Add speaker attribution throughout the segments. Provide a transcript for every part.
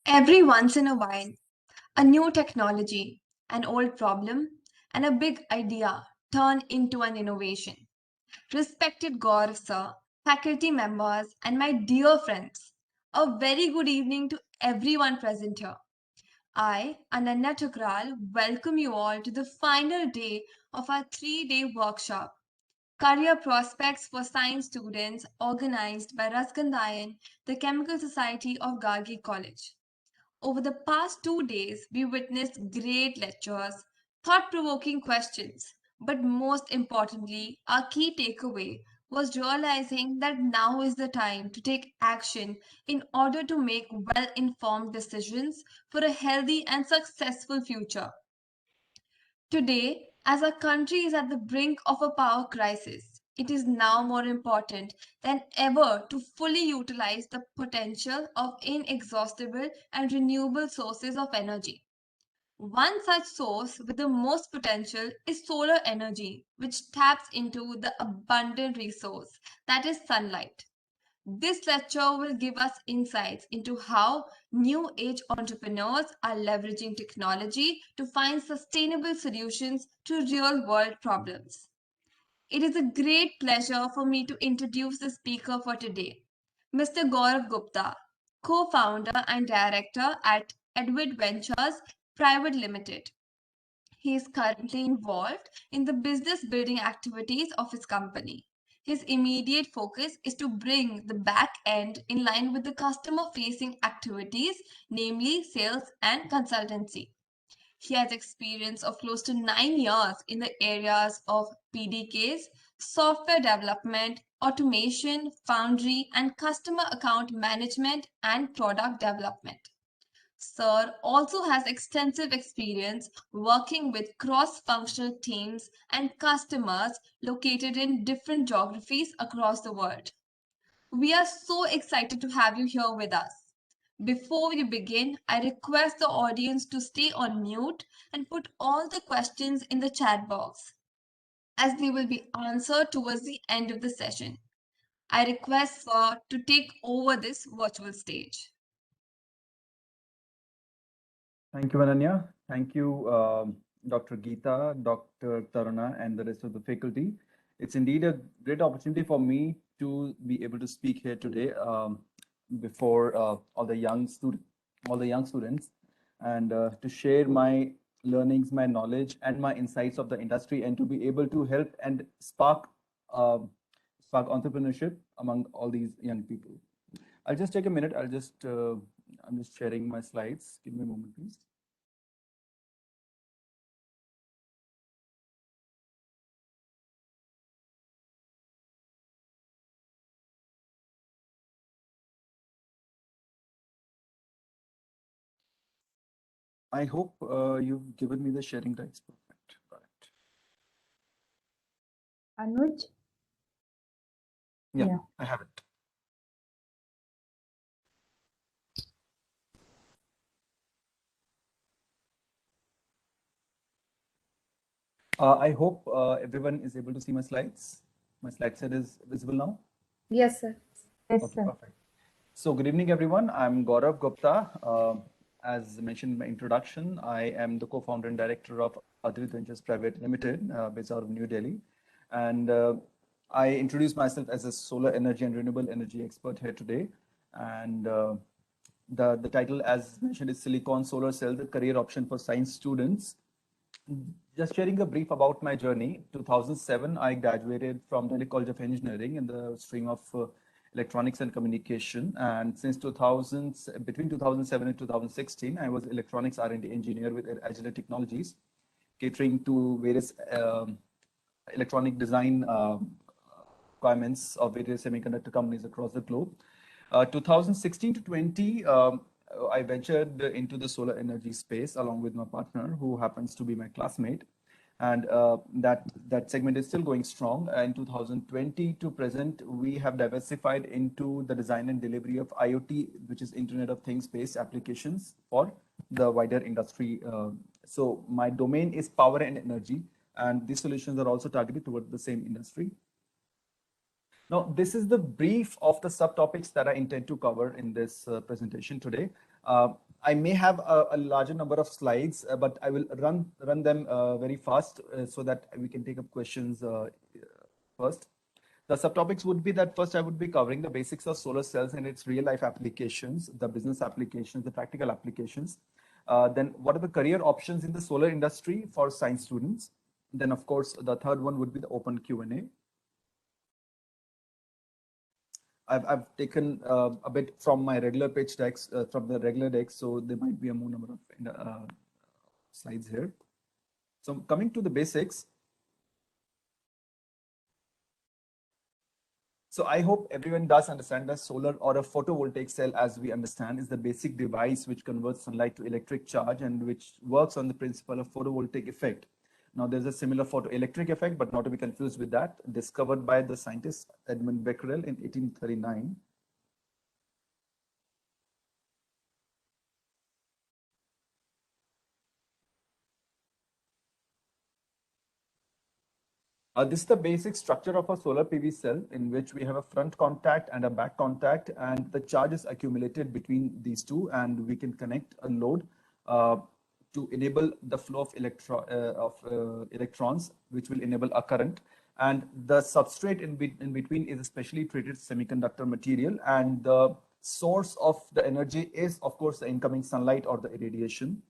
Speaker 1: Every once in a while, a new technology, an old problem, and a big idea turn into an innovation. Respected Gaurav sir, faculty members, and my dear friends, a very good evening to everyone present here. I, Ananya Thukral, welcome you all to the final day of our 3-day workshop, Career Prospects for Science Students, organized by Rasgandayan, the Chemical Society of Gargi College. Over the past 2 days, we witnessed great lectures, thought provoking questions, but most importantly, our key takeaway was realizing that now is the time to take action in order to make well informed decisions for a healthy and successful future. Today, as our country is at the brink of a power crisis, it is now more important than ever to fully utilize the potential of inexhaustible and renewable sources of energy. One such source with the most potential is solar energy, which taps into the abundant resource that is sunlight. This lecture will give us insights into how new age entrepreneurs are leveraging technology to find sustainable solutions to real world problems. It is a great pleasure for me to introduce the speaker for today, Mr. Gaurav Gupta, co founder and director at Edward Ventures Private Limited. He is currently involved in the business building activities of his company. His immediate focus is to bring the back end in line with the customer facing activities, namely sales and consultancy. He has experience of close to 9 years in the areas of PDKs, software development, automation, foundry, and customer account management and product development. Sir also has extensive experience working with cross functional teams and customers located in different geographies across the world. We are so excited to have you here with us. Before we begin, I request the audience to stay on mute and put all the questions in the chat box, as they will be answered towards the end of the session. I request Sir to take over this virtual stage.
Speaker 2: Thank you, Ananya. Thank you, Dr. Geeta, Dr. Taruna, and the rest of the faculty. It's indeed a great opportunity for me to be able to speak here today before all the young students, and to share my learnings, my knowledge, and my insights of the industry, and to be able to help and uh, spark entrepreneurship among all these young people. I'll just take a minute. I'm just sharing my slides. Give me a moment, please. I hope you've given me the sharing rights. Perfect. Right.
Speaker 3: Anuj?
Speaker 2: Yeah, I have it. I hope everyone is able to see my slides. My slide set is visible now.
Speaker 3: Yes, sir. Yes,
Speaker 2: Okay,
Speaker 3: sir.
Speaker 2: perfect. So good evening, everyone. I'm Gaurav Gupta. As mentioned in my introduction, I am the co-founder and director of Adrit Ventures Private Limited, based out of New Delhi. And I introduce myself as a solar energy and renewable energy expert here today. And the title, as mentioned, is Silicon Solar Cell, the career option for science students. Just sharing a brief about my journey. 2007, I graduated from Delhi College of Engineering in the stream of electronics and communication. And since 2000, between 2007 and 2016, I was electronics R&D engineer with Agile Technologies, catering to various electronic design requirements of various semiconductor companies across the globe. 2016 to 20, I ventured into the solar energy space along with my partner, who happens to be my classmate. And that segment is still going strong. In 2020 to present, we have diversified into the design and delivery of IoT, which is Internet of Things based applications for the wider industry. So my domain is power and energy, and these solutions are also targeted toward the same industry. Now, this is the brief of the subtopics that I intend to cover in this presentation today. I may have a larger number of slides, but I will run them very fast so that we can take up questions first. The subtopics would be that first I would be covering the basics of solar cells and its real life applications, the business applications, the practical applications. Then what are the career options in the solar industry for science students? Then of course, the third one would be the open Q&A. I've taken a bit from my regular pitch decks, from the regular decks, so there might be a more number of slides here. So coming to the basics. So I hope everyone does understand that solar or a photovoltaic cell, as we understand, is the basic device which converts sunlight to electric charge and which works on the principle of photovoltaic effect. Now, there's a similar photoelectric effect, but not to be confused with that, discovered by the scientist Edmund Becquerel in 1839. This is the basic structure of a solar PV cell, in which we have a front contact and a back contact, and the charge is accumulated between these two, and we can connect a load to enable the flow of electrons, which will enable a current. And the substrate in between is a specially treated semiconductor material, and the source of the energy is, of course, the incoming sunlight or the irradiation.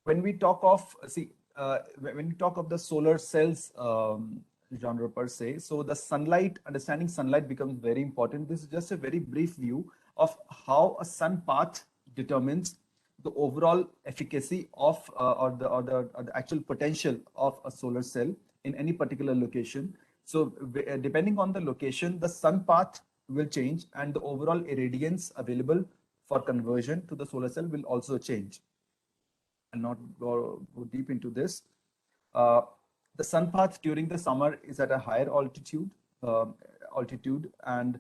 Speaker 2: When we talk of, when we talk of the solar cells genre per se, so the sunlight, understanding sunlight becomes very important. This is just a very brief view of how a sun path determines the overall efficacy of or the actual potential of a solar cell in any particular location. So depending on the location, the sun path will change, and the overall irradiance available for conversion to the solar cell will also change. I'll not go deep into this. The sun path during the summer is at a higher altitude, and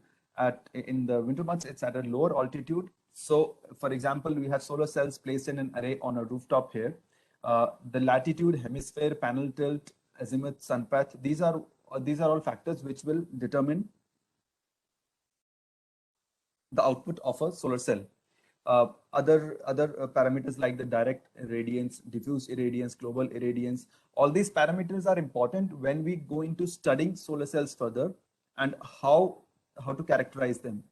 Speaker 2: in the winter months it's at a lower altitude. So, for example, we have solar cells placed in an array on a rooftop here. The latitude, hemisphere, panel tilt, azimuth, sun path, these are all factors which will determine the output of a solar cell. Other parameters like the direct irradiance, diffuse irradiance, global irradiance, all these parameters are important when we go into studying solar cells further and how to characterize them.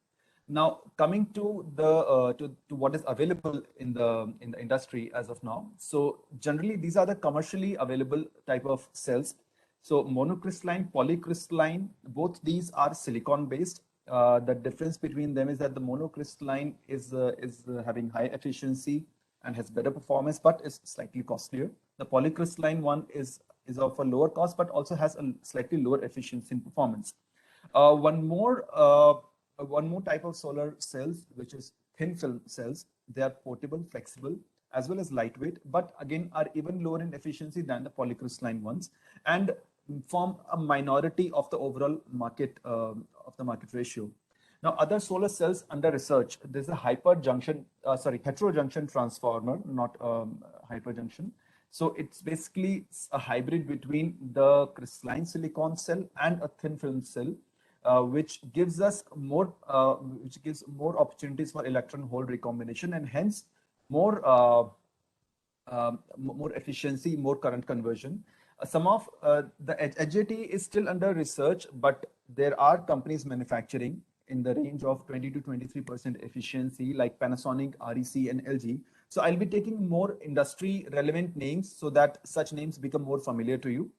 Speaker 2: Now, coming to the to what is available in the industry as of now. So generally, these are the commercially available type of cells. So monocrystalline, polycrystalline, both these are silicon based. The difference between them is that the monocrystalline is having high efficiency and has better performance, but is slightly costlier. The polycrystalline one is of a lower cost, but also has a slightly lower efficiency in performance. One more type of solar cells, which is thin film cells. They are portable, flexible, as well as lightweight, but again are even lower in efficiency than the polycrystalline ones, and form a minority of the overall market ratio. Now, other solar cells under research. There's a heterojunction transformer, not hyperjunction. So it's basically a hybrid between the crystalline silicon cell and a thin film cell, which gives more opportunities for electron hole recombination, and hence more efficiency, more current conversion. Some of the HJT is still under research, but there are companies manufacturing in the range of 20 to 23% efficiency, like Panasonic, REC, and LG. So I'll be taking more industry relevant names so that such names become more familiar to you.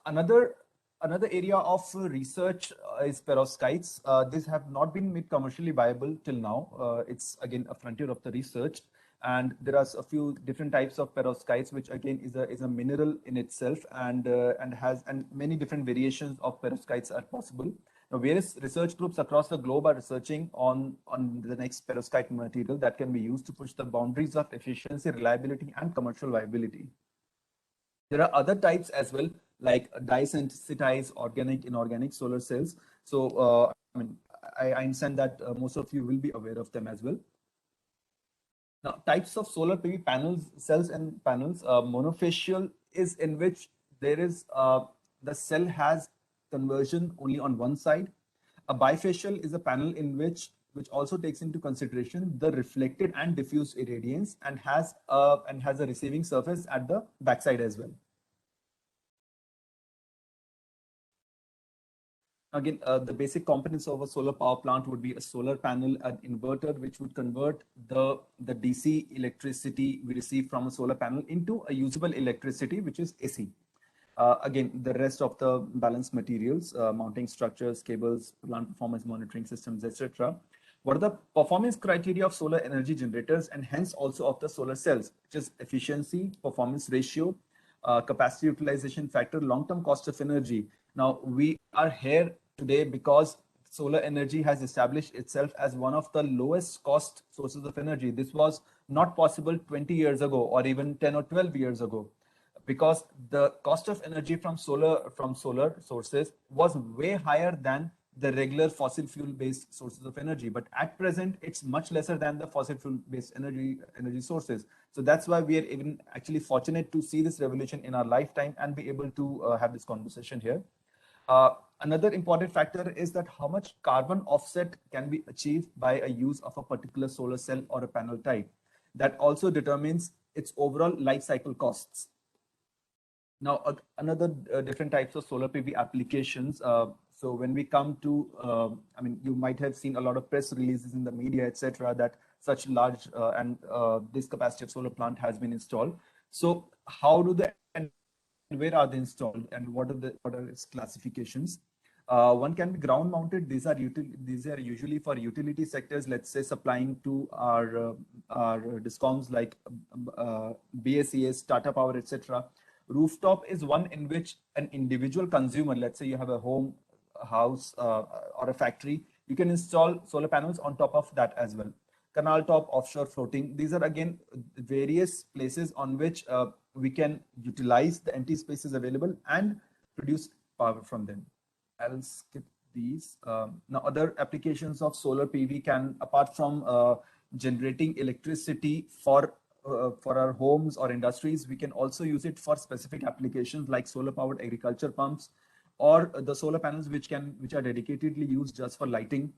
Speaker 2: Another area of research is perovskites. These have not been made commercially viable till now. It's again a frontier of the research, and there are a few different types of perovskites, which again is a mineral in itself, and many different variations of perovskites are possible. Now, various research groups across the globe are researching on the next perovskite material that can be used to push the boundaries of efficiency, reliability, and commercial viability. There are other types as well, like dye-sensitized organic, inorganic solar cells. So, I understand that most of you will be aware of them as well. Now, types of solar PV panels, cells and panels. Monofacial is in which there is the cell has conversion only on one side. A bifacial is a panel in which also takes into consideration the reflected and diffused irradiance and has a receiving surface at the backside as well. Again, the basic components of a solar power plant would be a solar panel, an inverter, which would convert the DC electricity we receive from a solar panel into a usable electricity, which is AC. Again, the rest of the balance materials, mounting structures, cables, plant performance monitoring systems, etc. What are the performance criteria of solar energy generators and hence also of the solar cells, which is efficiency, performance ratio, capacity utilization factor, long-term cost of energy. Now, we are here today because solar energy has established itself as one of the lowest cost sources of energy. This was not possible 20 years ago or even 10 or 12 years ago, because the cost of energy from solar sources was way higher than the regular fossil fuel based sources of energy. But at present, it's much lesser than the fossil fuel based energy sources. So that's why we are even actually fortunate to see this revolution in our lifetime and be able to have this conversation here. Another important factor is that how much carbon offset can be achieved by a use of a particular solar cell or a panel type. That also determines its overall life cycle costs. Now, another different types of solar PV applications. So when we come to, I mean, you might have seen a lot of press releases in the media, etc., that such large and this capacity of solar plant has been installed. So how do they and where are they installed and what are its classifications? One can be ground mounted. These are usually for utility sectors, let's say supplying to our discoms like BSES, Tata Power, etc. Rooftop is one in which an individual consumer, let's say you have a home, a house, or a factory, you can install solar panels on top of that as well. Canal top, offshore floating. These are again various places on which we can utilize the empty spaces available and produce power from them. I'll skip these. Now, other applications of solar PV can, apart from generating electricity for our homes or industries, we can also use it for specific applications like solar powered agriculture pumps or the solar panels which are dedicatedly used just for lighting.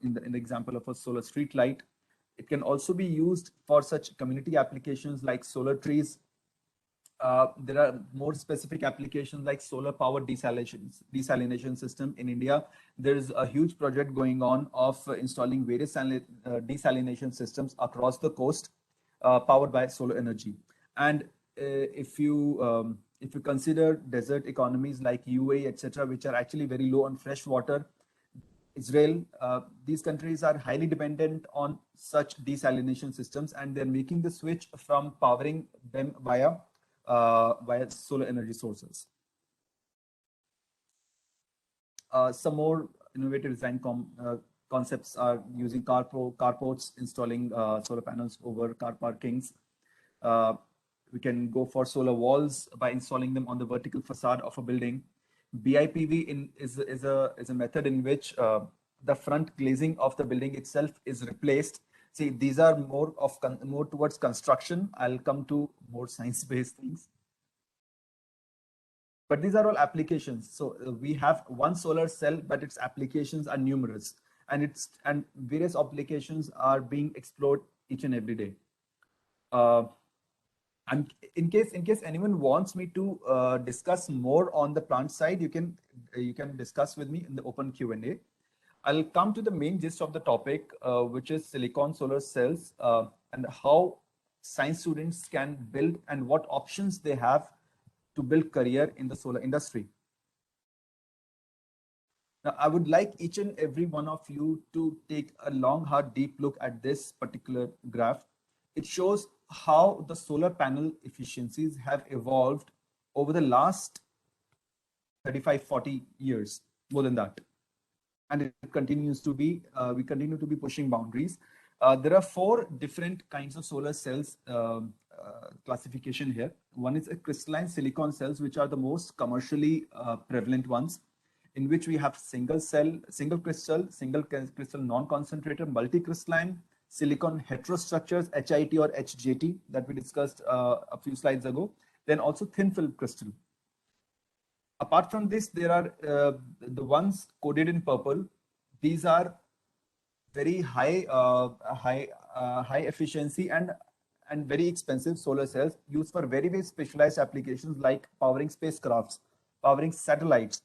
Speaker 2: In the example of a solar street light, it can also be used for such community applications like solar trees. There are more specific applications like solar powered desalination system in India. There is a huge project going on of installing various desalination systems across the coast, powered by solar energy. And if you consider desert economies like UAE, etc., which are actually very low on fresh water, Israel, these countries are highly dependent on such desalination systems, and they're making the switch from powering them via solar energy sources. Some more innovative design concepts are using carports, installing solar panels over car parkings. We can go for solar walls by installing them on the vertical facade of a building. BIPV is a method in which the front glazing of the building itself is replaced. See, these are more towards construction. I'll come to more science-based things. But these are all applications. So we have one solar cell, but its applications are numerous, and various applications are being explored each and every day. And in case anyone wants me to discuss more on the plant side, you can discuss with me in the open Q&A. I'll come to the main gist of the topic, which is silicon solar cells and how science students can build and what options they have to build career in the solar industry. Now, I would like each and every one of you to take a long, hard, deep look at this particular graph. It shows how the solar panel efficiencies have evolved over the last 35, 40 years, more than that. And it continues to be, we continue to be pushing boundaries. There are 4 different kinds of solar cells classification here. One is a crystalline silicon cells, which are the most commercially prevalent ones, in which we have single crystal non-concentrated, multi-crystalline, silicon heterostructures, HIT or HJT, that we discussed a few slides ago. Then also thin film crystal. Apart from this, there are the ones coded in purple. These are very high efficiency and very expensive solar cells used for very specialized applications like powering spacecrafts, powering satellites,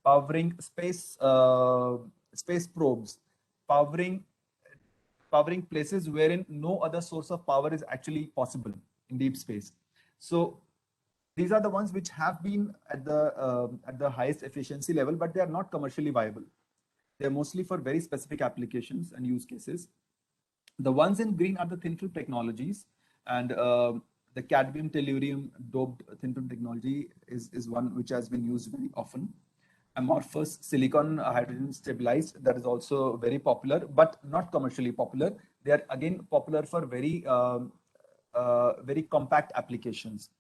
Speaker 2: powering space probes, powering powering places wherein no other source of power is actually possible in deep space. So these are the ones which have been at the highest efficiency level, but they are not commercially viable. They're mostly for very specific applications and use cases. The ones in green are the thin film technologies, and the cadmium tellurium doped thin film technology is one which has been used very often. Amorphous silicon hydrogen stabilized, that is also very popular, but not commercially popular. They are again popular for very compact applications.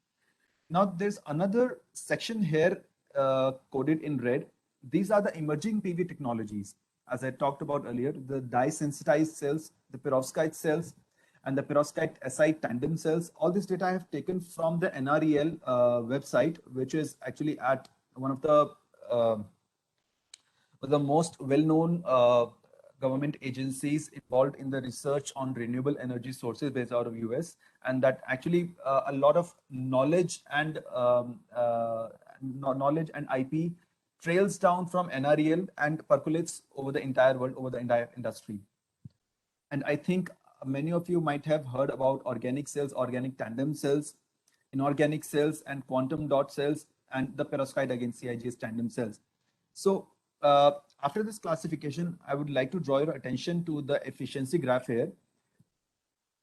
Speaker 2: Now there's another section here coded in red. These are the emerging PV technologies. As I talked about earlier, the dye-sensitized cells, the perovskite cells, and the perovskite Si tandem cells. All this data I have taken from the NREL website, which is actually at one of the most well-known government agencies involved in the research on renewable energy sources based out of US, and that actually a lot of knowledge and knowledge and IP trails down from NREL and percolates over the entire world, over the entire industry. And I think many of you might have heard about organic cells, organic tandem cells, inorganic cells, and quantum dot cells, and the perovskite against CIGS tandem cells. So after this classification, I would like to draw your attention to the efficiency graph here.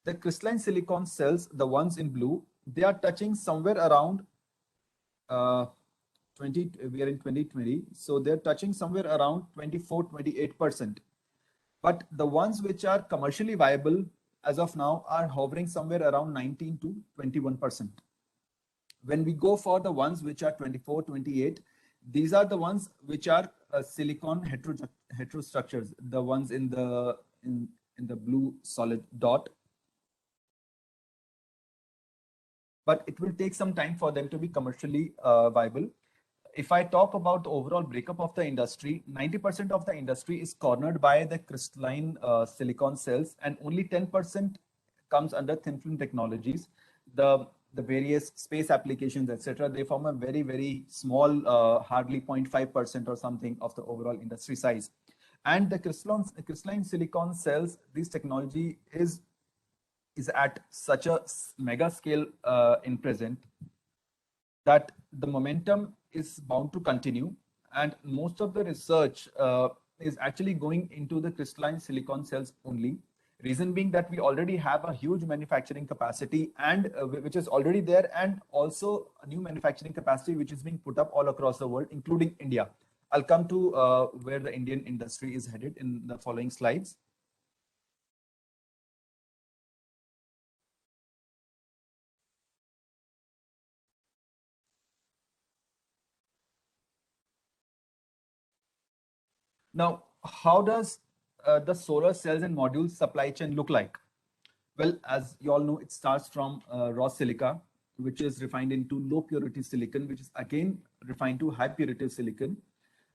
Speaker 2: The crystalline silicon cells, the ones in blue, they are touching somewhere around 20, we are in 2020, so they're touching somewhere around 24-28%. But the ones which are commercially viable as of now are hovering somewhere around 19 to 21%. When we go for the ones which are 24, 28, these are the ones which are silicon heterostructures, the ones in the blue solid dot. But it will take some time for them to be commercially viable. If I talk about the overall breakup of the industry, 90% of the industry is cornered by the crystalline silicon cells, and only 10% comes under thin film technologies. The various space applications, etc., they form a very small, hardly 0.5% or something of the overall industry size. And the crystalline silicon cells, this technology is at such a mega scale in present that the momentum is bound to continue, and most of the research is actually going into the crystalline silicon cells only. Reason being that we already have a huge manufacturing capacity, and which is already there, and also a new manufacturing capacity which is being put up all across the world, including India. I'll come to where the Indian industry is headed in the following slides. Now, how does the solar cells and modules supply chain look like? Well, as you all know, it starts from raw silica, which is refined into low purity silicon, which is again refined to high purity silicon.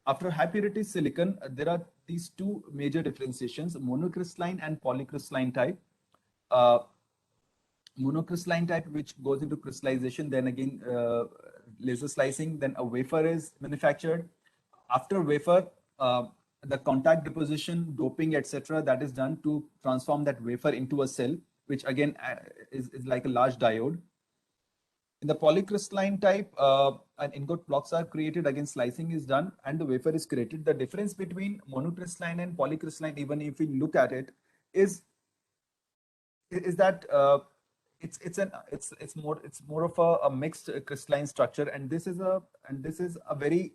Speaker 2: After high purity silicon, there are these two major differentiations, monocrystalline and polycrystalline type. Monocrystalline type, which goes into crystallization, then again laser slicing, then a wafer is manufactured. After wafer, the contact deposition, doping, etc., that is done to transform that wafer into a cell, which again is like a large diode. In the polycrystalline type, an ingot blocks are created, again slicing is done, and the wafer is created. The difference between monocrystalline and polycrystalline, even if we look at it, is that it's more of a mixed crystalline structure, and this is a very,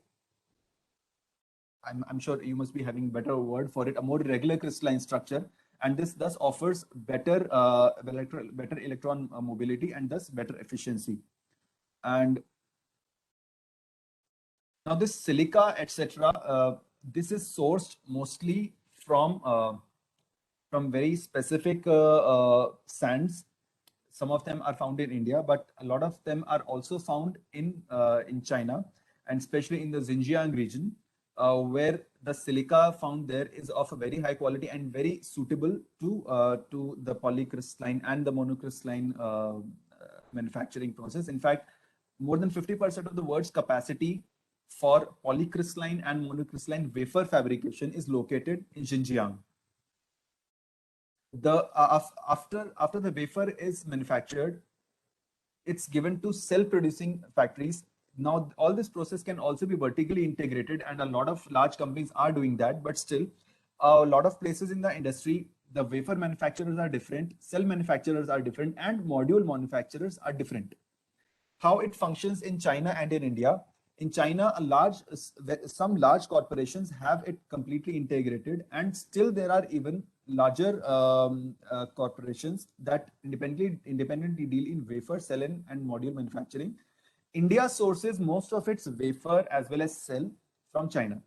Speaker 2: I'm sure you must be having better word for it, a more regular crystalline structure, and this thus offers better electron mobility, and thus better efficiency. And now this silica, etc., this is sourced mostly from very specific sands. Some of them are found in India, but a lot of them are also found in China. and especially in the Xinjiang region, where the silica found there is of a very high quality and very suitable to the polycrystalline and the monocrystalline manufacturing process. In fact, more than 50% of the world's capacity for polycrystalline and monocrystalline wafer fabrication is located in Xinjiang. After the wafer is manufactured, it's given to self-producing factories. Now, all this process can also be vertically integrated, and a lot of large companies are doing that. But still, a lot of places in the industry, the wafer manufacturers are different, cell manufacturers are different, and module manufacturers are different. How it functions in China and in India. In China, some large corporations have it completely integrated, and still there are even larger corporations that independently deal in wafer, cell, and module manufacturing. India sources most of its wafer as well as cell from China.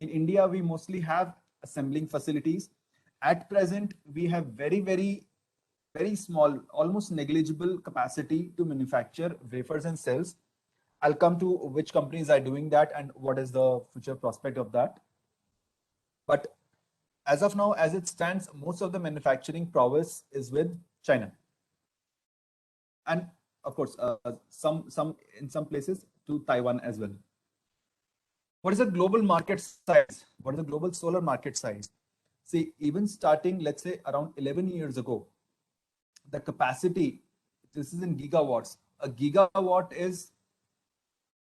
Speaker 2: In India, we mostly have assembling facilities. At present, we have very small, almost negligible capacity to manufacture wafers and cells. I'll come to which companies are doing that and what is the future prospect of that. But as of now, as it stands, most of the manufacturing prowess is with China. And of course, in some places to Taiwan as well. What is the global market size? What is the global solar market size? See, even starting, let's say, around 11 years ago, the capacity, this is in gigawatts. A gigawatt is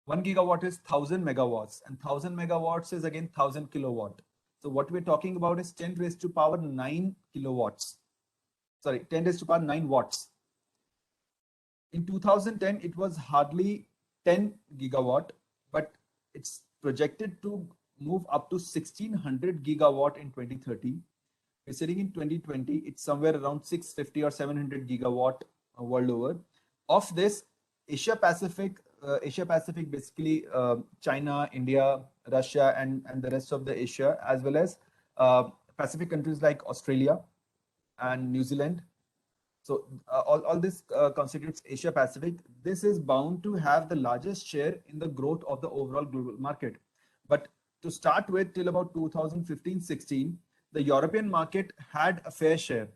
Speaker 2: 1 gigawatt is 1000 megawatts, and 1000 megawatts is again 1000 kilowatt. So what we're talking about is 10 raised to power 9 kilowatts. Sorry, 10 raised to power 9 watts. In 2010, it was hardly 10 gigawatt, but it's projected to move up to 1600 gigawatt in 2030. We're sitting in 2020, it's somewhere around 650 or 700 gigawatt world over. Of this, Asia Pacific basically China, India, Russia, and the rest of the Asia, as well as Pacific countries like Australia and New Zealand. So all this constitutes Asia Pacific. This is bound to have the largest share in the growth of the overall global market. But to start with, till about 2015-16, the European market had a fair share.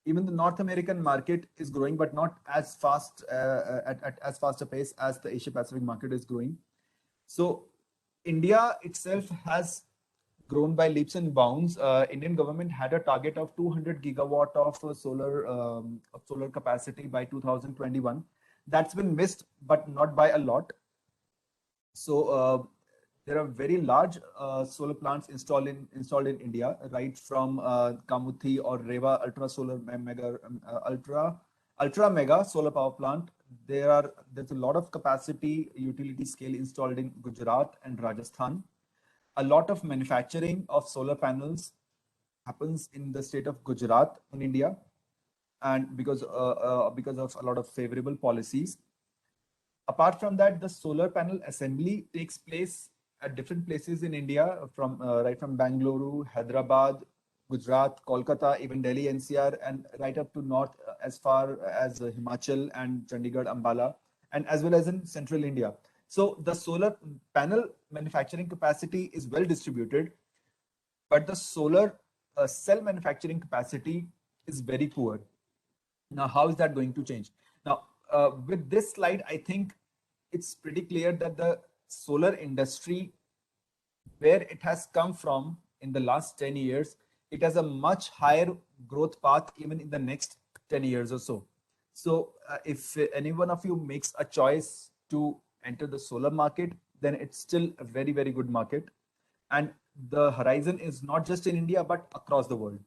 Speaker 2: Even the North American market is growing, but not as fast at as fast a pace as the Asia Pacific market is growing. So India itself has grown by leaps and bounds. Indian government had a target of 200 gigawatt of solar capacity by 2021. That's been missed, but not by a lot. So there are very large solar plants installed in India, right from Kamuthi or Reva ultra mega solar power plant. There's a lot of capacity utility scale installed in Gujarat and Rajasthan. A lot of manufacturing of solar panels happens in the state of Gujarat in India, and because of a lot of favorable policies. Apart from that, the solar panel assembly takes place at different places in India, from right from Bangalore, Hyderabad, Gujarat, Kolkata, even Delhi NCR, and right up to north as far as Himachal and Chandigarh, Ambala, and as well as in central India. So the solar panel manufacturing capacity is well distributed, but the solar cell manufacturing capacity is very poor. Now, how is that going to change? Now, with this slide, I think it's pretty clear that the solar industry, where it has come from in the last 10 years, it has a much higher growth path even in the next 10 years or so. So if any one of you makes a choice to enter the solar market, then it's still a very, very good market. And the horizon is not just in India, but across the world.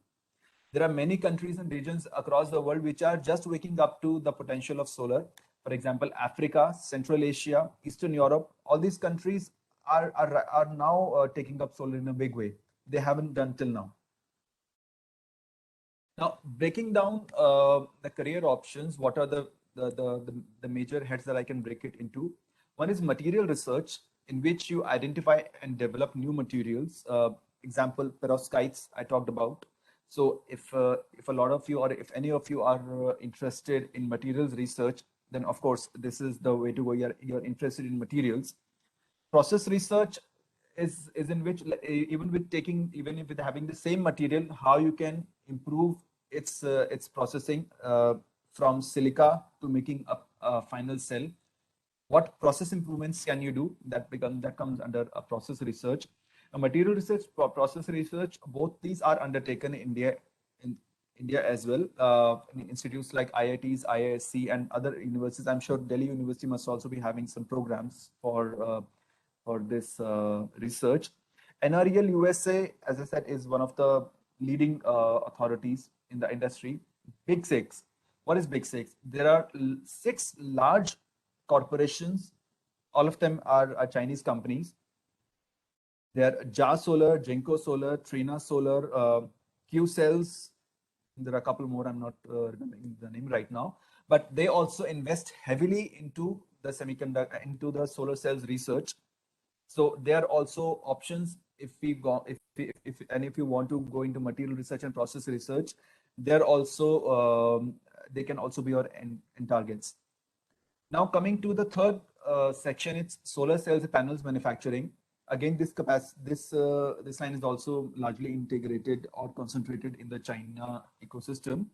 Speaker 2: There are many countries and regions across the world which are just waking up to the potential of solar. For example, Africa, Central Asia, Eastern Europe, all these countries are now taking up solar in a big way. They haven't done till now. Now, breaking down the career options, what are the major heads that I can break it into? One is material research, in which you identify and develop new materials. Example, perovskites I talked about. So if a lot of you, or if any of you are interested in materials research, then of course this is the way to go. You're interested in materials. Process research is in which even with taking even if with having the same material, how you can improve its processing from silica to making a final cell. What process improvements can you do? That comes under a process research. A material research, process research, both these are undertaken in India as well. In institutes like IITs, IISc, and other universities. I'm sure Delhi University must also be having some programs for this research. NREL USA, as I said, is one of the leading authorities in the industry. Big Six. What is Big Six? There are six large corporations. All of them are Chinese companies. They are Ja Solar, Genco Solar, Trina Solar, Q Cells. There are a couple more. I'm not remembering the name right now. But they also invest heavily into the semiconductor, into the solar cells research. So there are also options if we go if you want to go into material research and process research, they're also they can also be your end targets. Now coming to the third section, it's solar cells and panels manufacturing. Again, this line is also largely integrated or concentrated in the China ecosystem,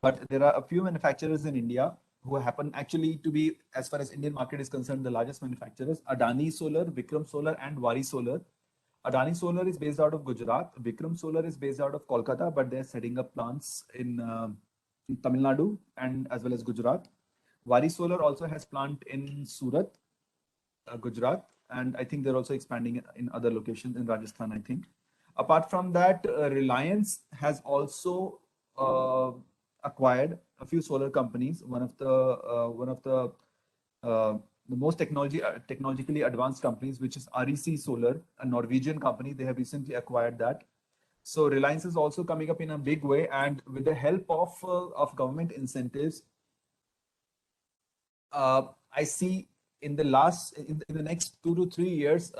Speaker 2: but there are a few manufacturers in India who happen actually to be, as far as Indian market is concerned, the largest manufacturers: Adani Solar, Vikram Solar, and Wari Solar. Adani Solar is based out of Gujarat. Vikram Solar is based out of Kolkata, but they're setting up plants in Tamil Nadu and as well as Gujarat. Wari Solar also has plant in Surat, Gujarat, and I think they're also expanding in other locations in Rajasthan, I think. Apart from that, Reliance has also acquired a few solar companies. One of the most technologically advanced companies, which is REC Solar, a Norwegian company. They have recently acquired that. So Reliance is also coming up in a big way, and with the help of government incentives, I see in the next 2 to 3 years,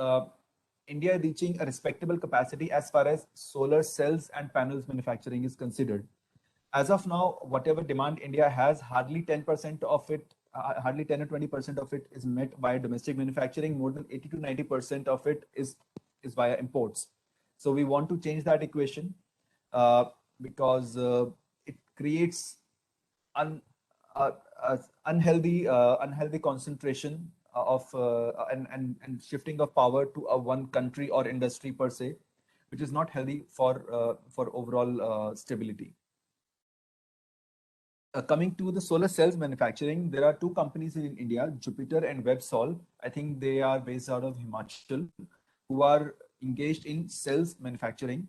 Speaker 2: India reaching a respectable capacity as far as solar cells and panels manufacturing is considered. As of now, whatever demand India has, hardly 10% of it, hardly 10 or 20% of it is met by domestic manufacturing. More than 80 to 90% of it is via imports. So we want to change that equation because it creates uh, unhealthy concentration of and shifting of power to a one country or industry per se, which is not healthy for overall stability. Coming to the solar cells manufacturing, there are two companies in India, Jupiter and Websol. I think they are based out of Himachal, who are engaged in cells manufacturing.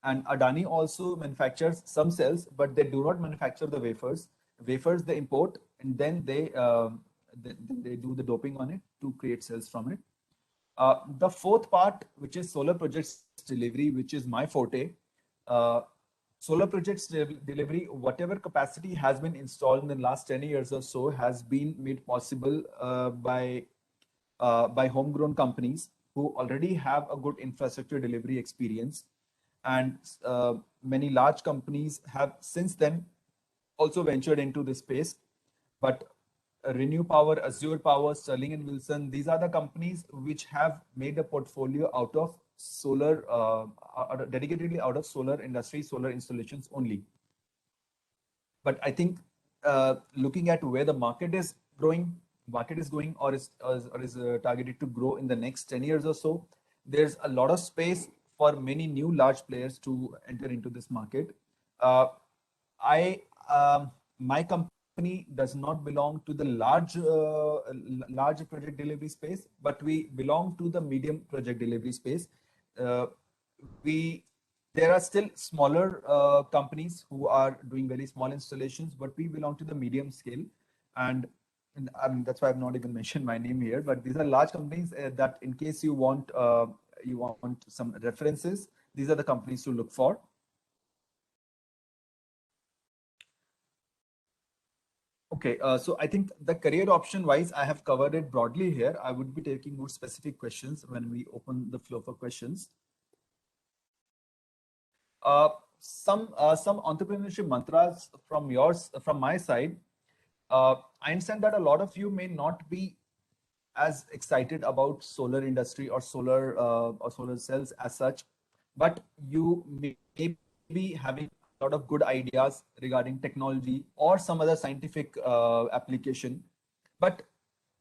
Speaker 2: And Adani also manufactures some cells, but they do not manufacture the wafers. Wafers they import, and then they do the doping on it to create cells from it. The fourth part, which is solar projects delivery, which is my forte. Solar projects delivery, whatever capacity has been installed in the last 10 years or so, has been made possible by homegrown companies who already have a good infrastructure delivery experience. And many large companies have since then also ventured into this space. But Renew Power, Azure Power, Sterling and Wilson, these are the companies which have made a portfolio out of solar, dedicatedly out of solar industry, solar installations only. But I think looking at where the market is going, or is targeted to grow in the next 10 years or so, there's a lot of space for many new large players to enter into this market. I My company does not belong to the large project delivery space, but we belong to the medium project delivery space. We There are still smaller companies who are doing very small installations, but we belong to the medium scale, and that's why I've not even mentioned my name here. But these are large companies that, in case you want some references, these are the companies to look for. Okay, so I think the career option wise, I have covered it broadly here. I would be taking more specific questions when we open the floor for questions. Some entrepreneurship mantras from my side. I understand that a lot of you may not be as excited about solar industry or solar cells as such, but you may be having a lot of good ideas regarding technology or some other scientific application. But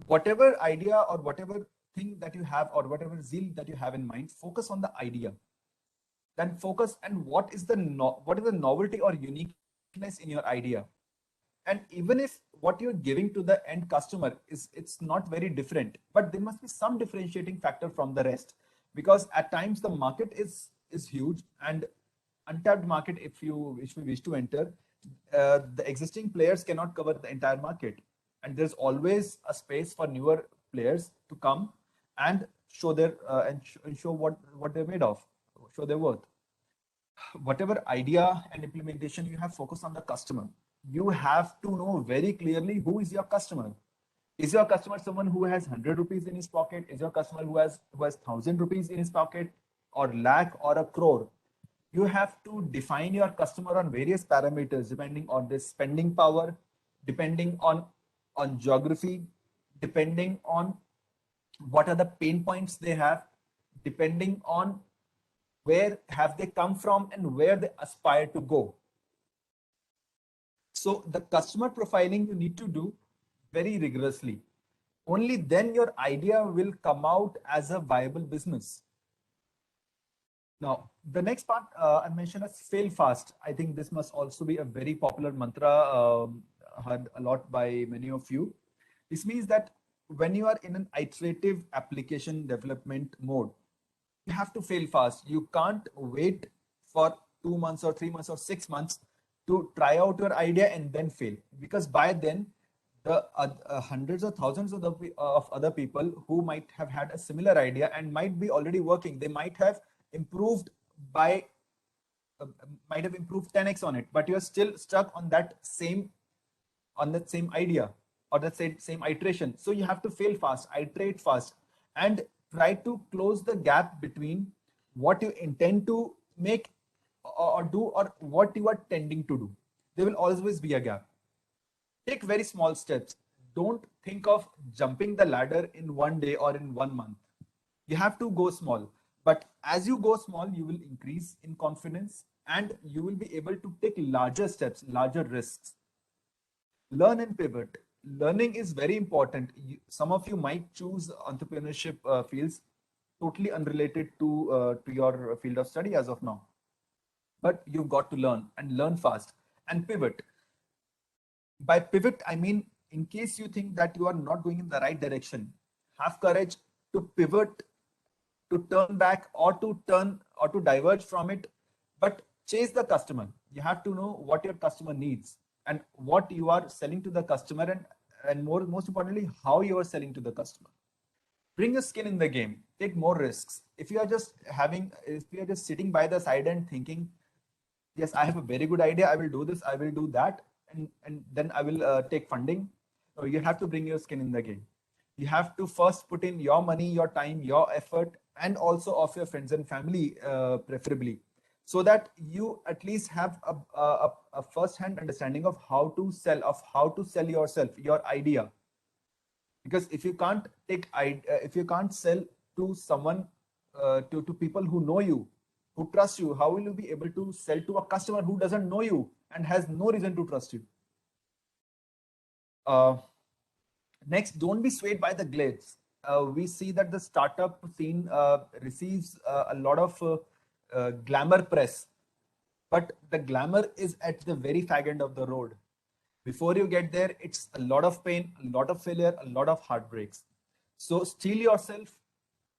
Speaker 2: whatever idea or whatever thing that you have or whatever zeal that you have in mind, focus on the idea. Then focus and what is the novelty or uniqueness in your idea. And even if what you're giving to the end customer is it's not very different, but there must be some differentiating factor from the rest, because at times the market is huge and untapped market. If you wish to enter, the existing players cannot cover the entire market, and there's always a space for newer players to come and show their and show what they're made of, show their worth. Whatever idea and implementation you have, focus on the customer. You have to know very clearly who is your customer. Is your customer someone who has 100 rupees in his pocket? Is your customer who has 1,000 rupees in his pocket, or lakh, or a crore? You have to define your customer on various parameters depending on their spending power, depending on geography, depending on what are the pain points they have, depending on where have they come from and where they aspire to go. So the customer profiling you need to do very rigorously. Only then your idea will come out as a viable business. Now, the next part I mentioned as fail fast. I think this must also be a very popular mantra, heard a lot by many of you. This means that when you are in an iterative application development mode, you have to fail fast. You can't wait for 2 months or 3 months or 6 months to try out your idea and then fail, because by then the hundreds or thousands of other people who might have had a similar idea and might be already working, they might have improved by uh, might have improved 10x on it, but you're still stuck on that same idea or that same iteration. So you have to fail fast, iterate fast, and try to close the gap between what you intend to make or do or what you are tending to do. There will always be a gap. Take very small steps. Don't think of jumping the ladder in one day or in 1 month. You have to go small. But as you go small, you will increase in confidence and you will be able to take larger steps, larger risks. Learn and pivot. Learning is very important. Some of you might choose entrepreneurship fields totally unrelated to your field of study as of now, but you've got to learn and learn fast and pivot. By pivot, I mean, in case you think that you are not going in the right direction, have courage to pivot, to turn back, or to turn or to diverge from it, but chase the customer. You have to know what your customer needs and what you are selling to the customer, and most importantly, how you are selling to the customer. Bring your skin in the game. Take more risks. If you are just sitting by the side and thinking, yes, I have a very good idea, I will do this, I will do that, and then I will take funding. No, you have to bring your skin in the game. You have to first put in your money, your time, your effort, and also of your friends and family, preferably, so that you at least have a first-hand understanding of how to sell yourself, your idea. Because if you can't sell to someone, to people who know you, who trust you, how will you be able to sell to a customer who doesn't know you and has no reason to trust you? uh, Next, don't be swayed by the glitz. We see that the startup scene receives a lot of glamour press, but the glamour is at the very fag end of the road. Before you get there, it's a lot of pain, a lot of failure, a lot of heartbreaks. So steel yourself.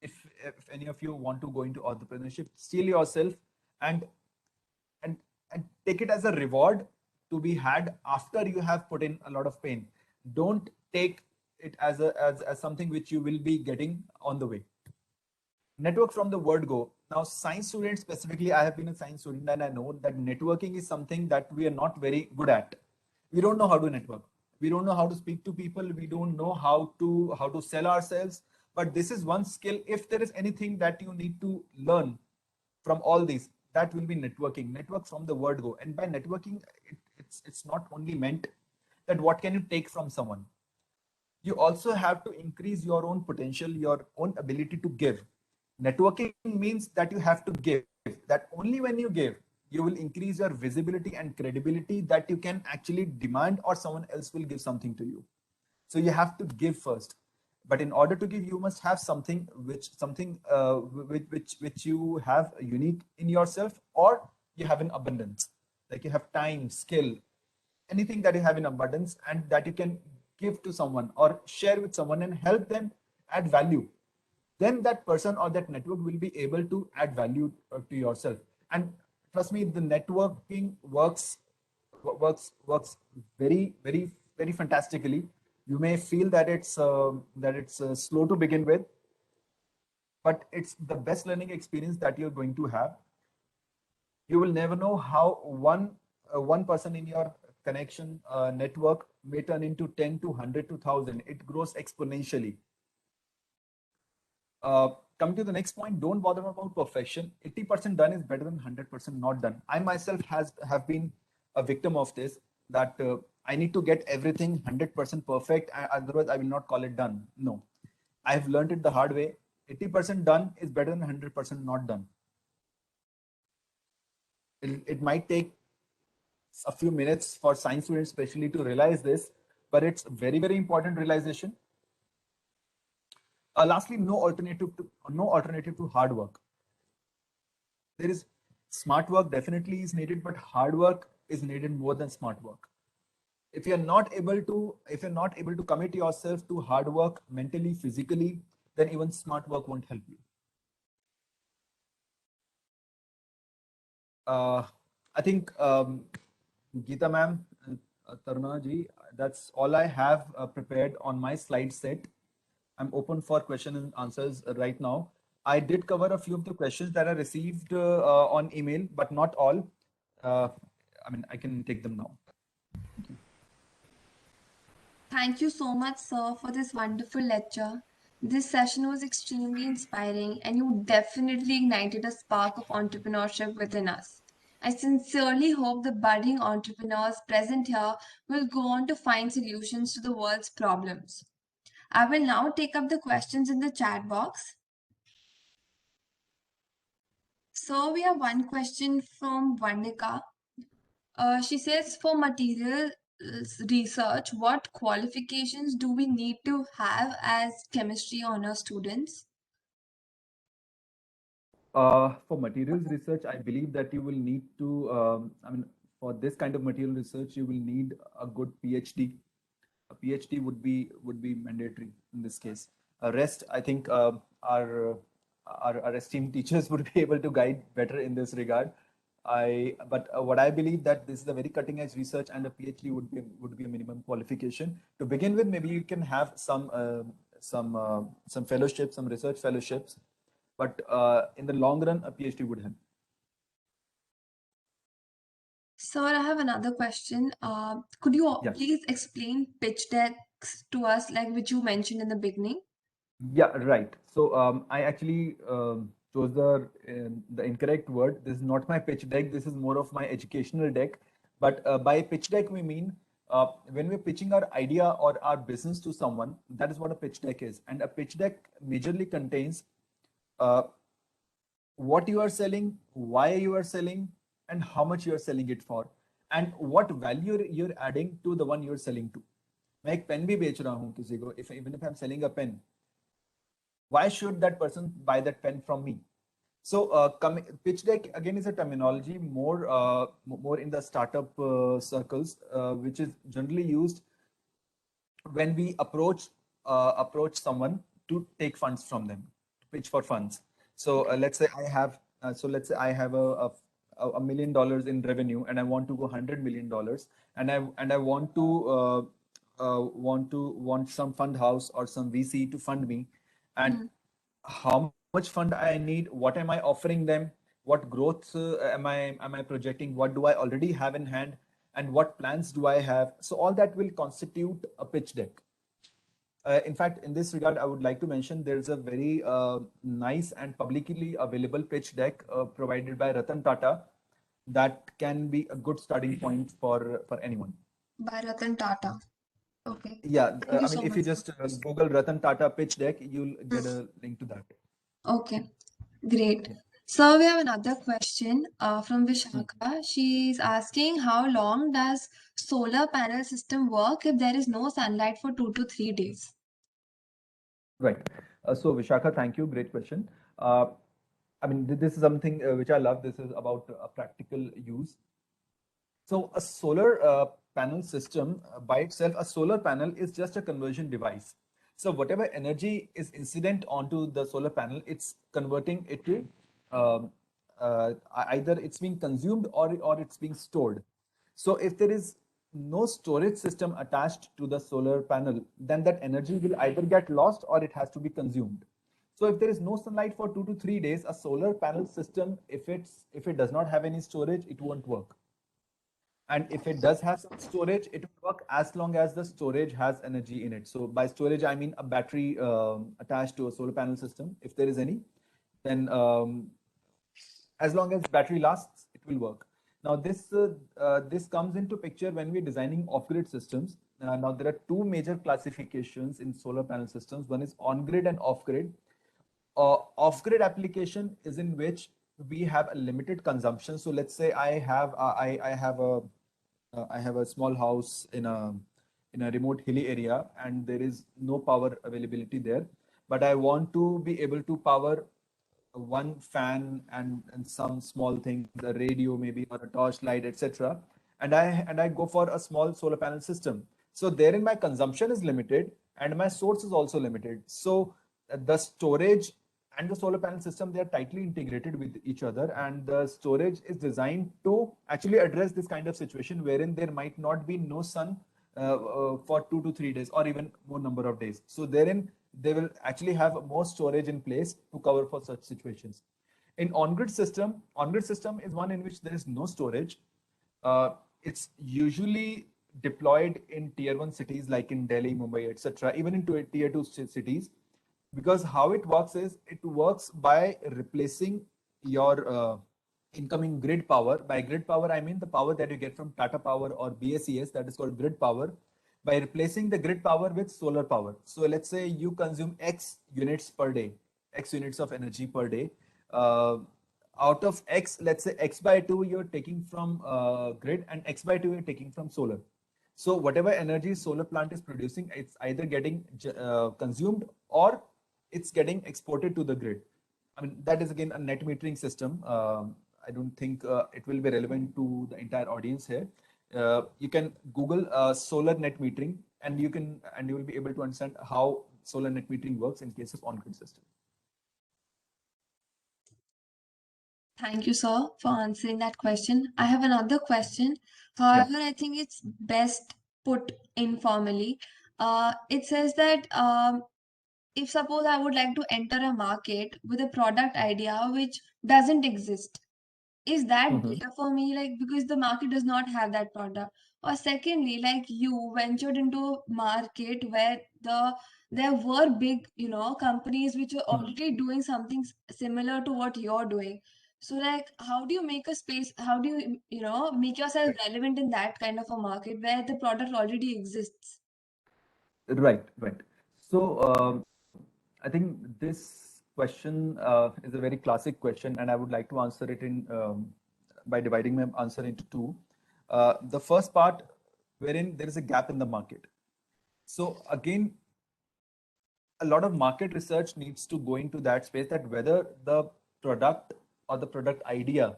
Speaker 2: If any of you want to go into entrepreneurship, steel yourself and and and take it as a reward to be had after you have put in a lot of pain. Don't take it as something which you will be getting on the way. Network from the word go. Now, science students specifically, I have been a science student and I know that networking is something that we are not very good at. We don't know how to network. We don't know how to speak to people. We don't know how to sell ourselves. But this is one skill. If there is anything that you need to learn from all these, that will be networking. Network from the word go. And by networking, it's not only meant that what can you take from someone, You also have to increase your own potential, your own ability to give. Networking means that you have to give, that only when you give, you will increase your visibility and credibility that you can actually demand or someone else will give something to you. So you have to give first, but in order to give you must have something which you have unique in yourself, or you have in abundance, like you have time, skill, anything that you have in abundance and that you can give to someone or share with someone and help them add value. Then that person or that network will be able to add value to yourself. And trust me, the networking works very fantastically. You may feel that it's slow to begin with, but it's the best learning experience that you're going to have. You will never know how one person in your connection network may turn into 10 to 100 to 1000. It grows exponentially. Coming to the next point, don't bother about perfection. 80% done is better than 100% not done. I myself have been a victim of this, that I need to get everything 100% perfect, otherwise I will not call it done. No, I have learned it the hard way. 80% done is better than 100% not done. It might take a few minutes for science students especially to realize this, but it's very important realization. Lastly, no alternative to hard work. There is smart work definitely is needed, but hard work is needed more than smart work. If you're not able to commit yourself to hard work mentally, physically, then even smart work won't help you. uh, I think Geeta ma'am, Taruna ji, that's all I have prepared on my slide set. I'm open for question and answers right now. I did cover a few of the questions that I received on email, but not all. Uh, I mean, I can take them now.
Speaker 1: Thank you so much, sir, for this wonderful lecture. This session was extremely inspiring, and you definitely ignited a spark of entrepreneurship within us. I sincerely hope the budding entrepreneurs present here will go on to find solutions to the world's problems. I will now take up the questions in the chat box. So, we have one question from Varnika. She says, for material research, what qualifications do we need to have as chemistry honor students?
Speaker 2: For materials research, I believe that you will need to, for this kind of material research, you will need a good PhD. A PhD would be mandatory in this case. Rest, I think our esteemed teachers would be able to guide better in this regard. But what I believe that this is a very cutting edge research, and a PhD would be a minimum qualification to begin with. Maybe you can have some fellowships, some research fellowships, but in the long run, a PhD would help.
Speaker 1: Sir, I have another question. Could you
Speaker 2: Yeah.
Speaker 1: please explain pitch decks to us, like which you mentioned in the beginning?
Speaker 2: Yeah, right. So I actually chose the incorrect word. This is not my pitch deck. This is more of my educational deck. But by pitch deck, we mean when we're pitching our idea or our business to someone, that is what a pitch deck is. And a pitch deck majorly contains uh, what you are selling, why you are selling, and how much you are selling it for, and what value you're adding to the one you're selling to. मैं एक pen भी बेच रहा हूँ किसी को, if even if I'm selling a pen, why should that person buy that pen from me? So pitch deck again is a terminology more in the startup circles, which is generally used when we approach someone to take funds from them, to pitch for funds. So let's say I have $1 million in revenue, and I want to go $100 million, and I want some fund house or some VC to fund me, and how much fund I need, what am I offering them, what growth am I projecting, what do I already have in hand, and what plans do I have. So all that will constitute a pitch deck. In fact, in this regard, I would like to mention there's a very nice and publicly available pitch deck provided by Ratan Tata that can be a good starting point for anyone.
Speaker 1: By Ratan Tata. Okay.
Speaker 2: Yeah,
Speaker 1: Thank you
Speaker 2: I mean,
Speaker 1: so
Speaker 2: if
Speaker 1: much,
Speaker 2: you
Speaker 1: sir.
Speaker 2: just Google Ratan Tata pitch deck, you'll get a link to that.
Speaker 1: Okay, great.
Speaker 2: Yeah.
Speaker 1: So we have another question from
Speaker 2: Mhm.
Speaker 1: Vishaka. She's asking how long does solar panel system work if there is no sunlight for 2 to 3 days?
Speaker 2: Right. So Vishaka, thank you. Great question. Uh, I mean, this is something which I love. This is about practical use. So a solar panel system by itself, a solar panel is just a conversion device. So whatever energy is incident onto the solar panel, it's converting it to um, either it's being consumed or it's being stored. So if there is no storage system attached to the solar panel, then that energy will either get lost or it has to be consumed. So if there is no sunlight for 2 to 3 days, a solar panel system, if it does not have any storage, it won't work. And if it does have some storage, it will work as long as the storage has energy in it. So by storage, I mean a battery attached to a solar panel system. If there is any, then as long as battery lasts, it will work. Now this comes into picture when we're designing off-grid systems. Now there are two major classifications in solar panel systems. One is on-grid and off-grid. Off-grid application is in which we have a limited consumption. So let's say I have a small house in a remote hilly area, and there is no power availability there. But I want to be able to power one fan and some small things, a radio maybe or a torchlight, etc. And I go for a small solar panel system. So therein my consumption is limited and my source is also limited. So the storage and the solar panel system, they are tightly integrated with each other, and the storage is designed to actually address this kind of situation wherein there might not be no sun for 2 to 3 days or even more number of days. So therein they will actually have more storage in place to cover for such situations. In on-grid system is one in which there is no storage. It's usually deployed in tier one cities like in Delhi, Mumbai, etc., even in tier two cities, because how it works is it works by replacing your incoming grid power. By grid power, I mean the power that you get from Tata Power or BACS, that is called grid power, by replacing the grid power with solar power. So let's say you consume X units per day, X units of energy per day. Uh, Out of X, let's say X by 2, you're taking from grid, and X by 2, you're taking from solar. So whatever energy solar plant is producing, it's either getting consumed or it's getting exported to the grid. I mean, that is again a net metering system. I don't think it will be relevant to the entire audience here. You can Google solar net metering, and you will be able to understand how solar net metering works in case of on-grid system.
Speaker 1: Thank you, sir, for answering that question. I have another question.
Speaker 2: Yeah.
Speaker 1: However, I think it's best put informally. It says that if suppose I would like to enter a market with a product idea which doesn't exist, is that
Speaker 2: Mhm.
Speaker 1: better for me, like because the market does not have that product? Or secondly, like you ventured into a market where there were big, companies which were
Speaker 2: Mhm.
Speaker 1: already doing something similar to what you're doing. So like how do you make a space, how do you make yourself relevant in that kind of a market where the product already exists?
Speaker 2: Right, right. So I think this question is a very classic question, and I would like to answer it in by dividing my answer into two. The first part, wherein there is a gap in the market. So again, a lot of market research needs to go into that space, that whether the product or the product idea,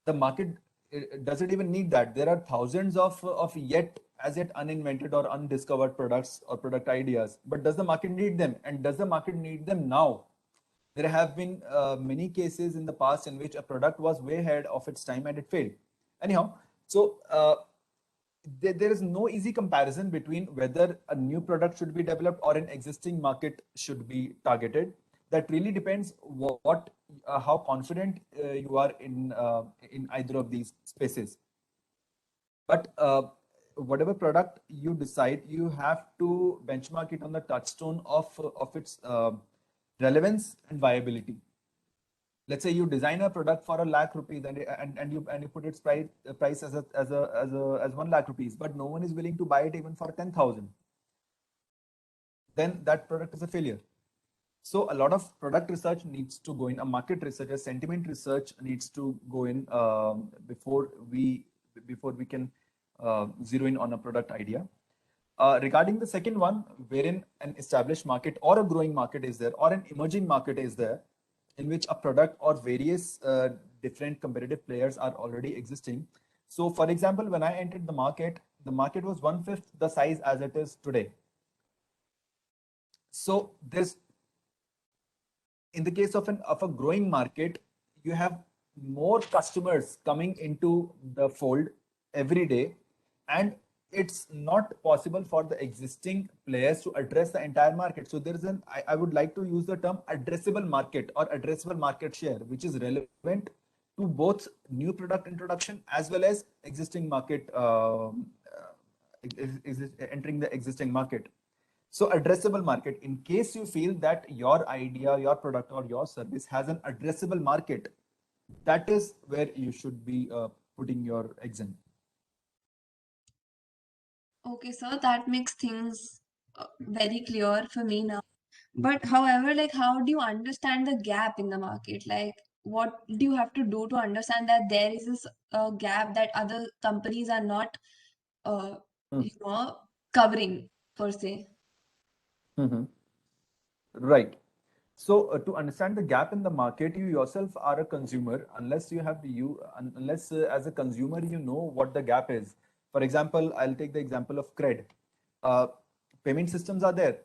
Speaker 2: the market does it even need that. There are thousands of yet uninvented or undiscovered products or product ideas, but does the market need them, and does the market need them now? There have been many cases in the past in which a product was way ahead of its time and it failed. Anyhow, so there is no easy comparison between whether a new product should be developed or an existing market should be targeted. That really depends how confident you are in either of these spaces. But whatever product you decide, you have to benchmark it on the touchstone of its relevance and viability. let's say you design a product for ₹1 lakh, and you put its price as 1 lakh rupees, but no one is willing to buy it even for 10,000, then that product is a failure. So a lot of product research needs to go in, a market research, a sentiment research needs to go in, before we can zero in on a product idea. Regarding the second one, wherein an established market or a growing market is there, or an emerging market is there, in which a product or various different competitive players are already existing. So, for example, when I entered the market was one-fifth the size as it is today. So, there's in the case of a growing market, you have more customers coming into the fold every day, and it's not possible for the existing players to address the entire market. So there is I would like to use the term addressable market or addressable market share, which is relevant to both new product introduction as well as existing market, entering the existing market. So addressable market, in case you feel that your idea, your product or your service has an addressable market, that is where you should be putting your eggs in.
Speaker 1: Okay, sir, that makes things very clear for me now. But however, like, how do you understand the gap in the market? Like, what do you have to do to understand that there is this gap that other companies are not, uh,
Speaker 2: Mm.
Speaker 1: you know, covering per se?
Speaker 2: Mhm. Right. So to understand the gap in the market, you yourself are a consumer. Unless as a consumer you know what the gap is. For example, I'll take the example of credit. Uh, Payment systems are there.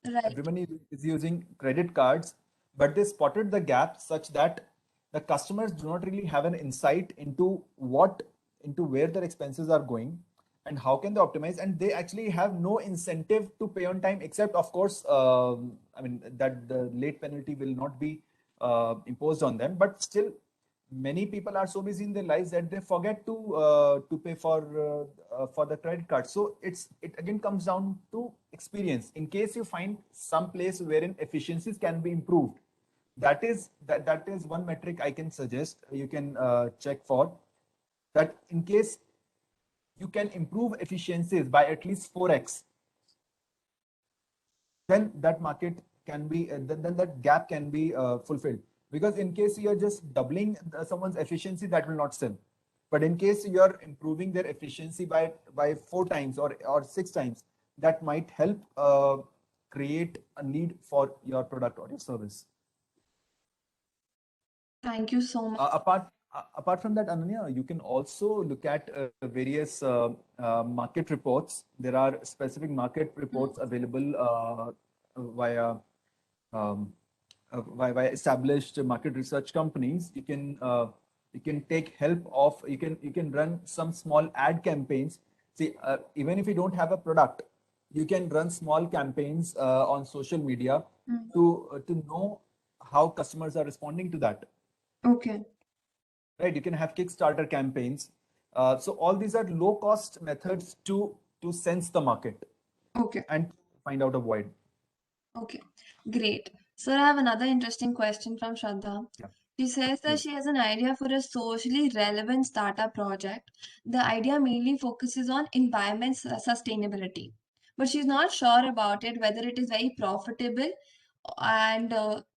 Speaker 1: Right.
Speaker 2: Everyone is using credit cards, but they spotted the gap such that the customers do not really have an insight into where their expenses are going and how can they optimize, and they actually have no incentive to pay on time, except of course, I mean that the late penalty will not be imposed on them, but still many people are so busy in their lives that they forget to pay for the credit card. So it again comes down to experience. In case you find some place wherein efficiencies can be improved, that is one metric I can suggest you can check for, that in case you can improve efficiencies by at least 4x, then that market can be then that gap can be fulfilled. Because in case you are just doubling someone's efficiency, that will not sell. But in case you are improving their efficiency by 4 times or 6 times, that might help create a need for your product or your service.
Speaker 1: Thank you so much.
Speaker 2: Apart from that, Ananya, you can also look at various market reports. There are specific market reports available via um, via established market research companies. You can take help of you can run some small ad campaigns. See, even if you don't have a product, you can run small campaigns on social media
Speaker 1: Mm.
Speaker 2: to know how customers are responding to that.
Speaker 1: Okay.
Speaker 2: Right? You can have Kickstarter campaigns. So all these are low cost methods to sense the market
Speaker 1: Okay.
Speaker 2: and find out a void.
Speaker 1: Okay, great. So I have another interesting question from Shraddha.
Speaker 2: Yeah,
Speaker 1: She says that
Speaker 2: please.
Speaker 1: she has an idea for a socially relevant startup project. The idea mainly focuses on environment sustainability, but she's not sure about it, whether it is very profitable, and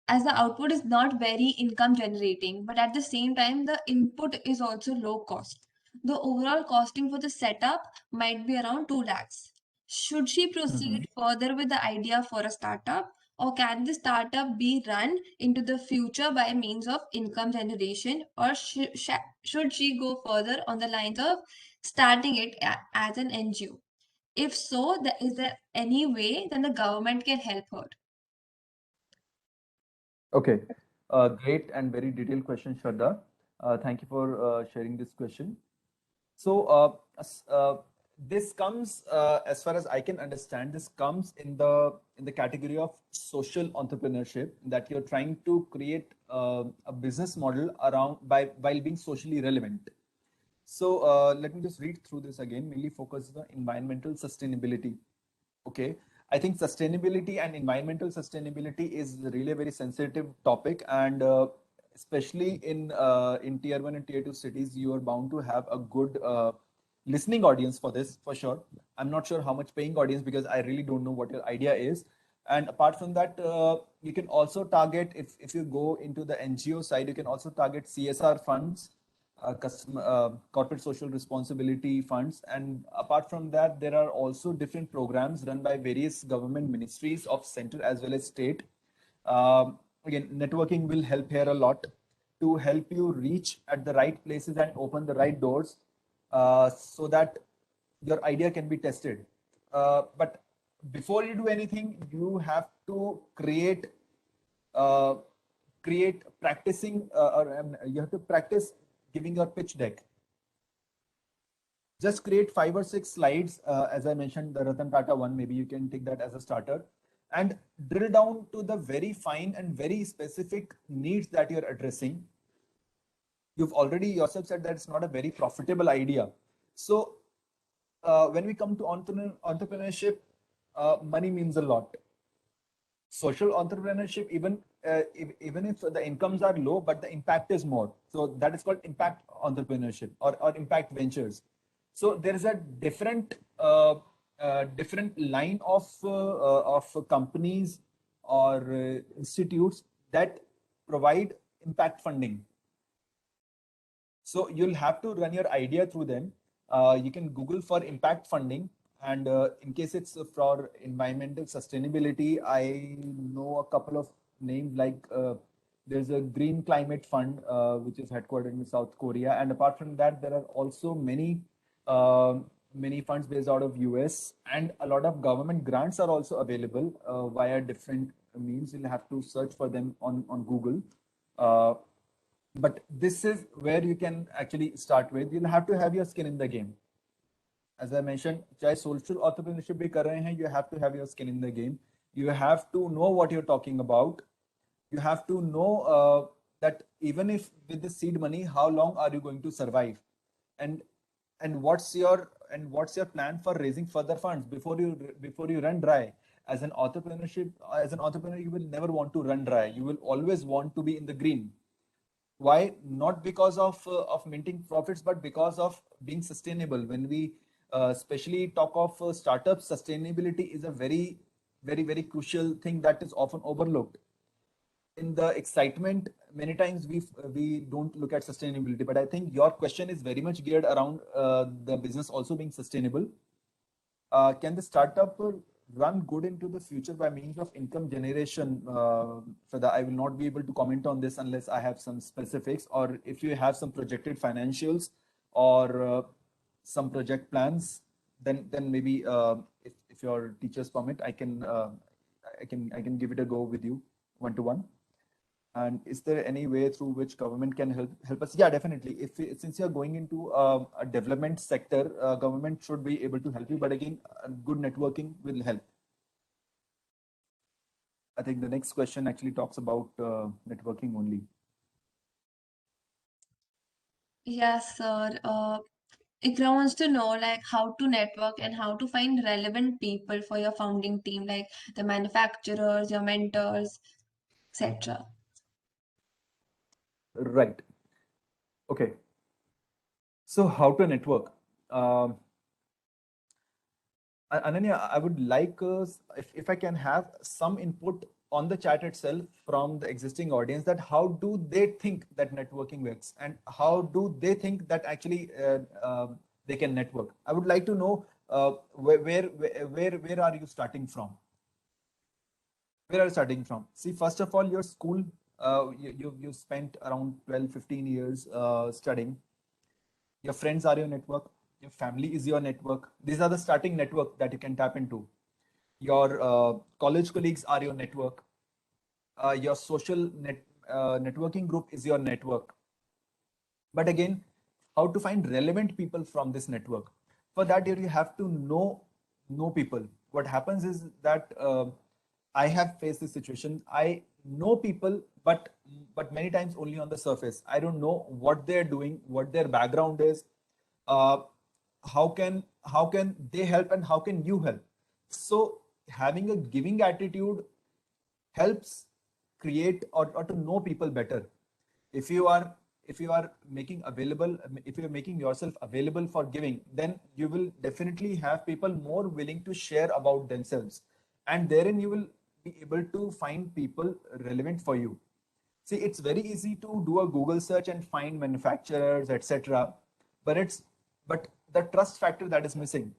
Speaker 1: as the output is not very income generating, but at the same time, the input is also low cost. The overall costing for the setup might be around 2 lakhs. Should she
Speaker 2: Mhm.
Speaker 1: proceed further with the idea for a startup, or can the startup be run into the future by means of income generation, or should she go further on the lines of starting it as an NGO? If so, is there any way then the government can help her?
Speaker 2: Okay. Great and very detailed question, Shraddha. Thank you for sharing this question. So this comes, as far as I can understand, this comes in the category of social entrepreneurship, that you're trying to create a business model around by while being socially relevant. So let me just read through this again. Mainly focuses on environmental sustainability. Okay, I think sustainability and environmental sustainability is really a very sensitive topic, and especially in tier 1 and tier 2 cities, you are bound to have a good listening audience for this, for sure. I'm not sure how much paying audience, because I really don't know what your idea is. And apart from that, you can also target, if you go into the NGO side, you can also target CSR funds, corporate social responsibility funds. And apart from that, there are also different programs run by various government ministries of center as well as state. Again, networking will help here a lot to help you reach at the right places and open the right doors, so that your idea can be tested. But before you do anything, you have to uh, create practicing, or you have to practice giving your pitch deck. Just create 5 or 6 slides, as I mentioned, the Ratan Tata one. Maybe you can take that as a starter, and drill down to the very fine and very specific needs that you're addressing. You've already yourself said that it's not a very profitable idea. So when we come to entrepreneurship, money means a lot. Social entrepreneurship, even if the incomes are low, but the impact is more. So that is called impact entrepreneurship, or impact ventures. So there is a different line of companies or institutes that provide impact funding. So you'll have to run your idea through them. You can Google for impact funding, and in case it's for environmental sustainability, I know a couple of names, like there's a Green Climate Fund, which is headquartered in South Korea, and apart from that, there are also uh, many funds based out of US, and a lot of government grants are also available via different means. You'll have to search for them on Google. Uh, but this is where you can actually start with. You'll have to have your skin in the game. As I mentioned, चाहे social entrepreneurship भी कर रहे हैं, you have to have your skin in the game. You have to know what you're talking about. You have to know that even if with the seed money, how long are you going to survive, and and what's your plan for raising further funds before you run dry. As an entrepreneur, you will never want to run dry. You will always want to be in the green. Why? Not because of minting profits, but because of being sustainable. When we especially talk of startups, sustainability is a very crucial thing that is often overlooked. In the excitement, many times we don't look at sustainability. But I think your question is very much geared around the business also being sustainable. Can the startup run good into the future by means of income generation? So that I will not be able to comment on this unless I have some specifics, or if you have some projected financials, or some project plans, then maybe if your teachers permit, I can give it a go with you one to one. And is there any way through which government can help us? Yeah, definitely. Since you're going into a development sector, government should be able to help you. But again, good networking will help. I think the next question actually talks about networking only.
Speaker 1: Yes, sir. Ikra wants to know like how to network and how to find relevant people for your founding team, like the manufacturers, your mentors, etc.
Speaker 2: Right. Okay. So how to network? Um, Ananya, I would like if I can have some input on the chat itself from the existing audience, that how do they think that networking works, and how do they think that actually they can network. I would like to know where are you starting from? Where are you starting from? See, first of all, your school, you spent around 12, 15 years studying. Your friends are your network. Your family is your network. These are the starting network that you can tap into. Your college colleagues are your network. Your networking group is your network. But again, how to find relevant people from this network? For that, you have to know people. What happens is that I have faced this situation. I know people, but many times only on the surface. I don't know what they're doing, what their background is, uh, how can they help, and how can you help. So having a giving attitude helps create, or to know people better. If you are making available, if you are making yourself available for giving, then you will definitely have people more willing to share about themselves, and therein you will be able to find people relevant for you. See, it's very easy to do a Google search and find manufacturers, etc. But the trust factor that is missing.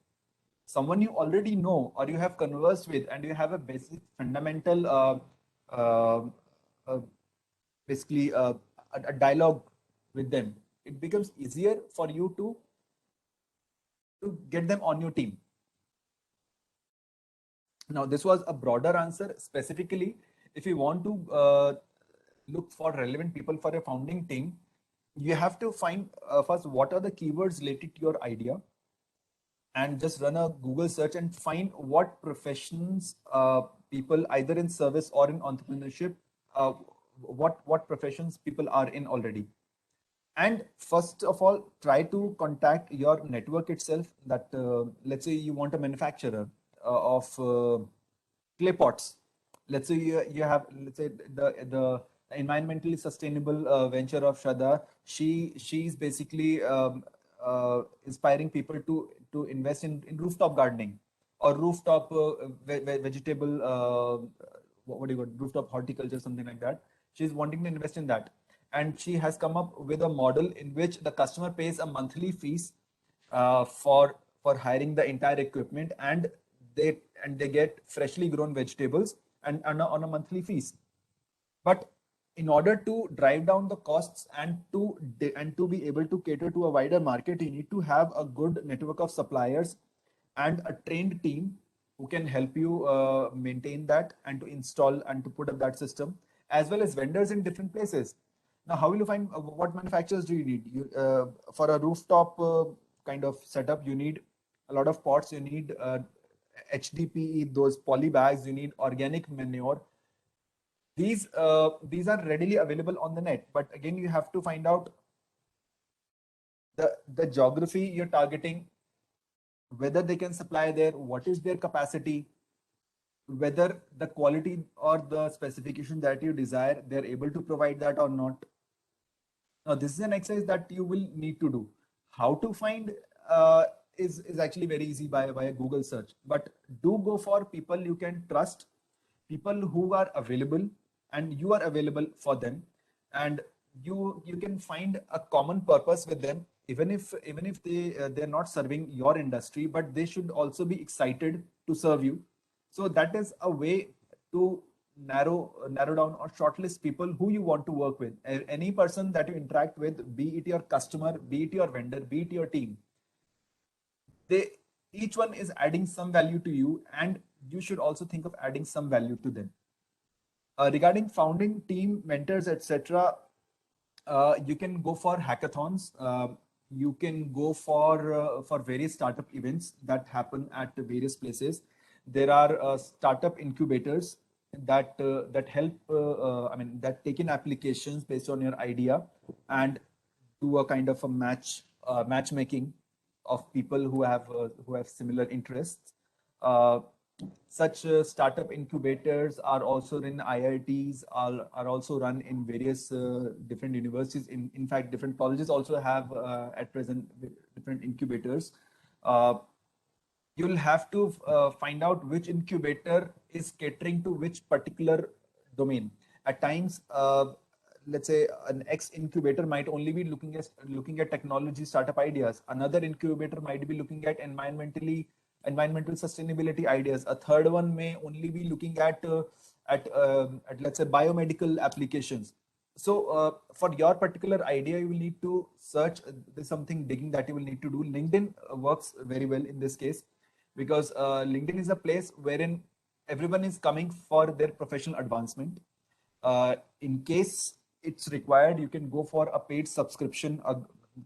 Speaker 2: Someone you already know or you have conversed with, and you have a basic fundamental, uh, uh, basically a dialogue with them. It becomes easier for you to get them on your team. Now, this was a broader answer. Specifically, if you want to look for relevant people for a founding team, you have to find first what are the keywords related to your idea, and just run a Google search and find what professions people either in service or in entrepreneurship, uh, what professions people are in already. And first of all, try to contact your network itself. That let's say you want a manufacturer of clay pots. Let's say you have, let's say, the environmentally sustainable venture of Shraddha. She's basically inspiring people to invest in rooftop gardening or rooftop vegetable, what do you call, rooftop horticulture, something like that. She's wanting to invest in that, and she has come up with a model in which the customer pays a monthly fees for hiring the entire equipment, they they get freshly grown vegetables and on a monthly fees. But in order to drive down the costs and to be able to cater to a wider market, you need to have a good network of suppliers and a trained team who can help you maintain that and to install and to put up that system, as well as vendors in different places. Now, how will you find what manufacturers do you need? For a rooftop kind of setup, you need a lot of pots, you need HDPE, those poly bags, you need organic manure. These are readily available on the net, but again, you have to find out the geography you're targeting, whether they can supply there, what is their capacity, whether the quality or the specification that you desire, they're able to provide that or not. Now, this is an exercise that you will need to do. How to find is actually very easy by a Google search. But do go for people you can trust, people who are available, and you are available for them, and you can find a common purpose with them, even if they're not serving your industry, but they should also be excited to serve you. So that is a way to narrow down or shortlist people who you want to work with. Any person that you interact with, be it your customer, be it your vendor, be it your team, they each one is adding some value to you, and you should also think of adding some value to them. Regarding founding team mentors, etc., you can go for hackathons. You can go for various startup events that happen at various places. There are startup incubators that help. I mean, that take in applications based on your idea and do a kind of a matchmaking of people who have similar interests. Uh, Such startup incubators are also in IITs, are also run in various different universities. In fact, different colleges also have at present different incubators. Uh, you'll have to find out which incubator is catering to which particular domain. At times, let's say an X incubator might only be looking at technology startup ideas. Another incubator might be looking at environmental sustainability ideas. A third one may only be looking at let's say biomedical applications. So for your particular idea, you will need to search. There's something digging that you will need to do. LinkedIn works very well in this case, because LinkedIn is a place wherein everyone is coming for their professional advancement. In case it's required, you can go for a paid subscription, a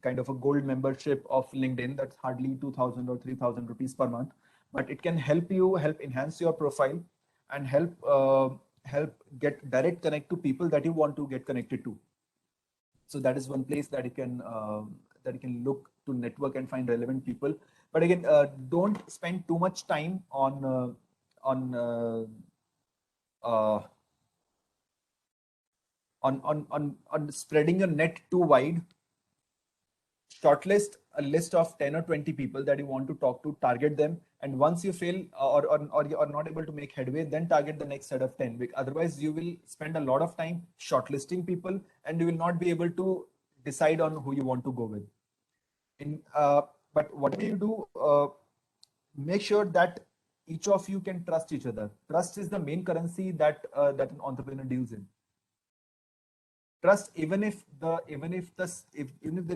Speaker 2: kind of a gold membership of LinkedIn. That's hardly 2,000 or 3,000 rupees per month, but it can help enhance your profile and help get direct connect to people that you want to get connected to. So that is one place that you can look to network and find relevant people. But again, don't spend too much time on uh, on spreading your net too wide. Shortlist a list of 10 or 20 people that you want to talk to, target them, and once you fail or you are not able to make headway, then target the next set of 10. Otherwise you will spend a lot of time shortlisting people and you will not be able to decide on who you want to go with. In But whatever you do, make sure that each of you can trust each other. Trust is the main currency that an entrepreneur deals in. Trust, even if there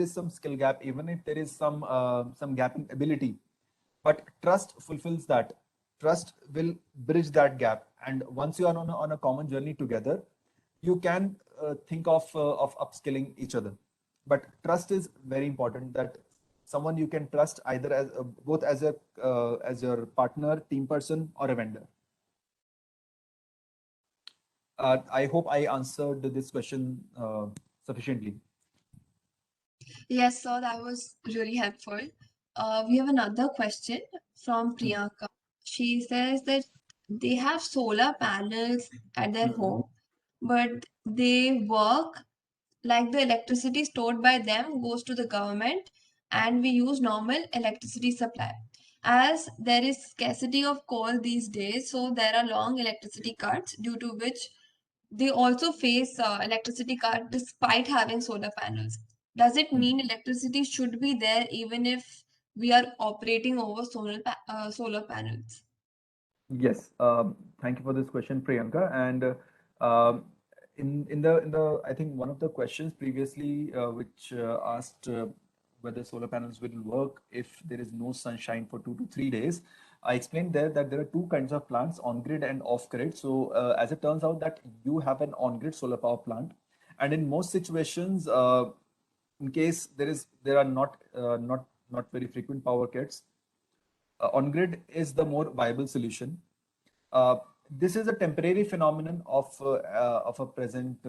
Speaker 2: is some skill gap, even if there is some gap in ability, but trust fulfills that. Trust will bridge that gap, and once you are on a common journey together, you can think of upskilling each other. But trust is very important, that someone you can trust, either as both as your partner, team person, or a vendor. I hope I answered this question sufficiently.
Speaker 1: Yes, sir, that was really helpful. We have another question from Priyanka. She says that they have solar panels at their
Speaker 2: Mhm.
Speaker 1: home, but they work like the electricity stored by them goes to the government, and we use normal electricity supply. As there is scarcity of coal these days, so there are long electricity cuts, due to which they also face electricity cut despite having solar panels. Does it mean electricity should be there even if we are operating over solar panels?
Speaker 2: Yes, thank you for this question, Priyanka. And um, in the I think one of the questions previously, which asked whether solar panels will work if there is no sunshine for 2 to 3 days. I explained there that there are two kinds of plants: on-grid and off-grid. So as it turns out that you have an on-grid solar power plant, and in most situations, in case there are not very frequent power cuts, on-grid is the more viable solution. Uh, this is a temporary phenomenon of a present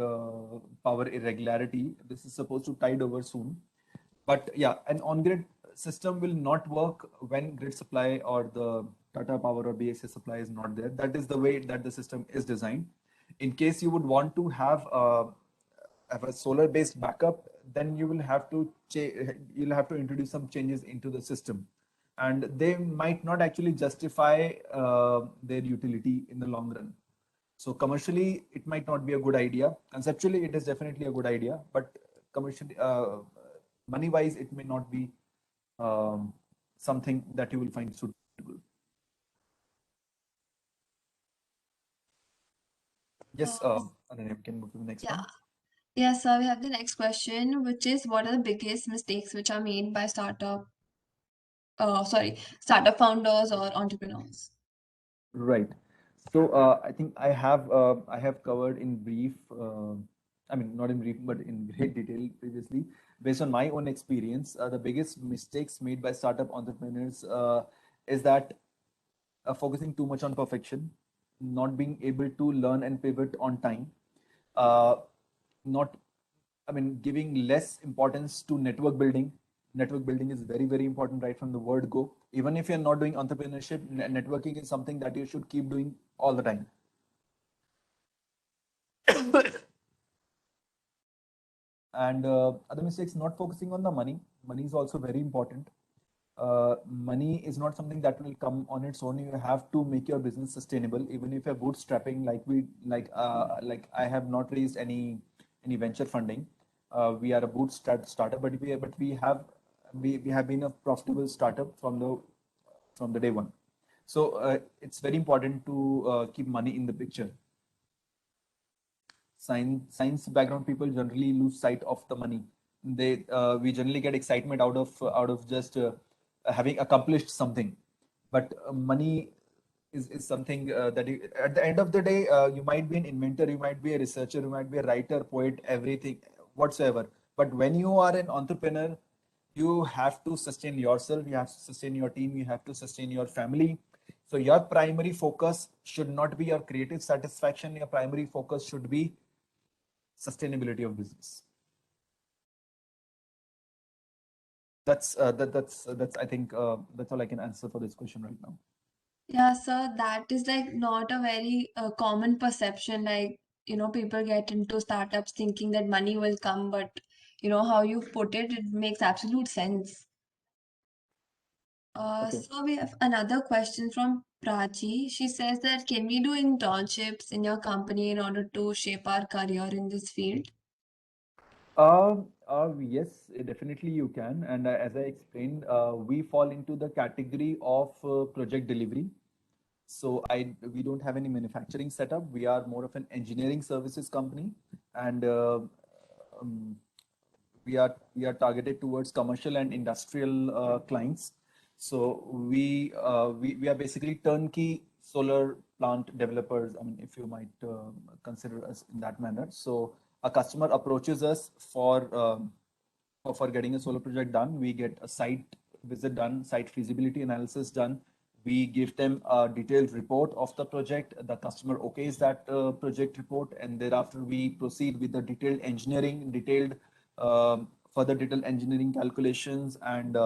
Speaker 2: power irregularity. This is supposed to tide over soon. But yeah, an on-grid system will not work when grid supply or the Tata Power or BSS supply is not there. That is the way that the system is designed. In case you would want to have a solar-based backup, then you'll have to introduce some changes into the system, and they might not actually justify their utility in the long run. So commercially, it might not be a good idea. Conceptually, it is definitely a good idea, but commercially, money-wise, it may not be um, something that you will find suitable. Yes,
Speaker 1: Uh,
Speaker 2: Ananya, we can move to the next
Speaker 1: yeah.
Speaker 2: one.
Speaker 1: Yes, sir, we have the next question, which is what are the biggest mistakes which are made by startup founders or entrepreneurs?
Speaker 2: Right. So I think I have covered in brief. I mean, not in brief, but in great detail previously. Based on my own experience, the biggest mistakes made by startup entrepreneurs is that focusing too much on perfection, not being able to learn and pivot on time, uh, not, I mean, giving less importance to network building. Network building is very, very important right from the word go. Even if you're not doing entrepreneurship, networking is something that you should keep doing all the time. And other mistakes, not focusing on the money. Money is also very important. Money is not something that will come on its own. You have to make your business sustainable. Even if you're bootstrapping, like I have not raised any venture funding. We are a bootstrap startup, but we have been a profitable startup from the day one. So it's very important to keep money in the picture. Science background people generally lose sight of the money. We generally get excitement out of just having accomplished something, but money is something that at the end of the day, you might be an inventor, you might be a researcher, you might be a writer, poet, everything whatsoever. But when you are an entrepreneur, you have to sustain yourself, you have to sustain your team, you have to sustain your family. So your primary focus should not be your creative satisfaction. Your primary focus should be sustainability of business. That's I think that's all I can answer for this question right now.
Speaker 1: Yeah, sir, that is like not a very common perception. Like people get into startups thinking that money will come, but how you put it, it makes absolute sense.
Speaker 2: Okay.
Speaker 1: So we have another question from Prachi. She says that can we do internships in your company in order to shape our career in this field?
Speaker 2: Yes, definitely you can. And as I explained, we fall into the category of project delivery. So we don't have any manufacturing setup. We are more of an engineering services company, and um, we are targeted towards commercial and industrial clients. So we are basically turnkey solar plant developers. I mean, if you might consider us in that manner. So a customer approaches us for getting a solar project done. We get a site visit done, site feasibility analysis done. We give them a detailed report of the project. The customer okays that project report, and thereafter we proceed with the detailed engineering, further detailed engineering calculations, and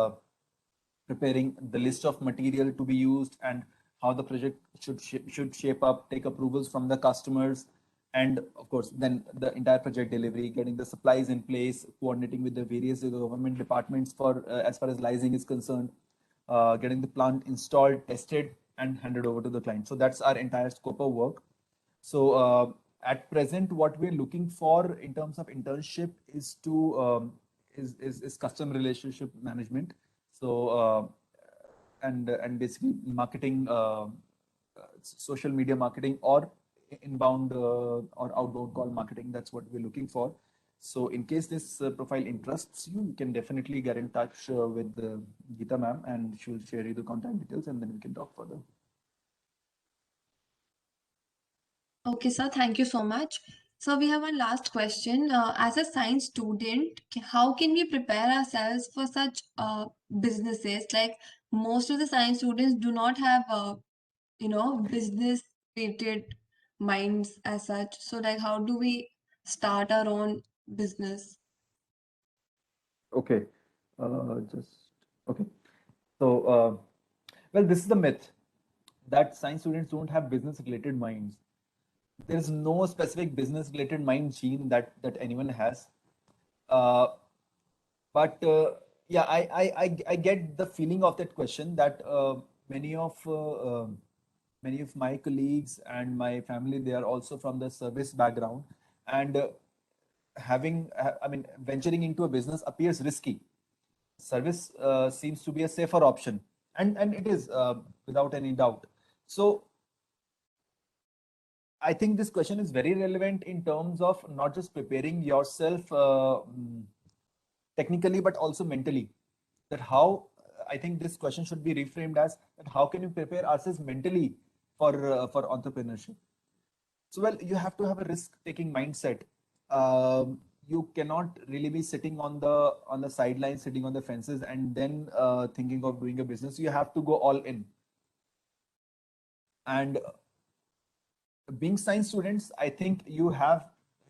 Speaker 2: preparing the list of material to be used and how the project should shape up, take approvals from the customers, and of course then the entire project delivery, getting the supplies in place, coordinating with the various government departments for as far as licensing is concerned, getting the plant installed, tested, and handed over to the client. So that's our entire scope of work. So at present, what we're looking for in terms of internship is to is customer relationship management. So and basically marketing, social media marketing, or inbound or outbound call marketing. That's what we're looking for. So in case this profile interests you, you can definitely get in touch with Geeta ma'am, and she will share you the contact details, and then we can talk further.
Speaker 1: Okay, sir, thank you so much. So we have one last question. As a science student, how can we prepare ourselves for such businesses? Like most of the science students do not have, business related minds as such. So like, how do we start our own business?
Speaker 2: Okay. Just okay. So, well, this is the myth that science students don't have business-related minds. There is no specific business-related mind gene that anyone has. Uh, but yeah, I get the feeling of that question that many of many of my colleagues and my family, they are also from the service background, and I mean, venturing into a business appears risky. Service seems to be a safer option, and it is without any doubt. So I think this question is very relevant in terms of not just preparing yourself technically, but also mentally. That how I think this question should be reframed as that how can you prepare ourselves mentally for entrepreneurship? So well, you have to have a risk-taking mindset. You cannot really be sitting on the sidelines, sitting on the fences, and then thinking of doing a business. You have to go all in. And being science students, I think you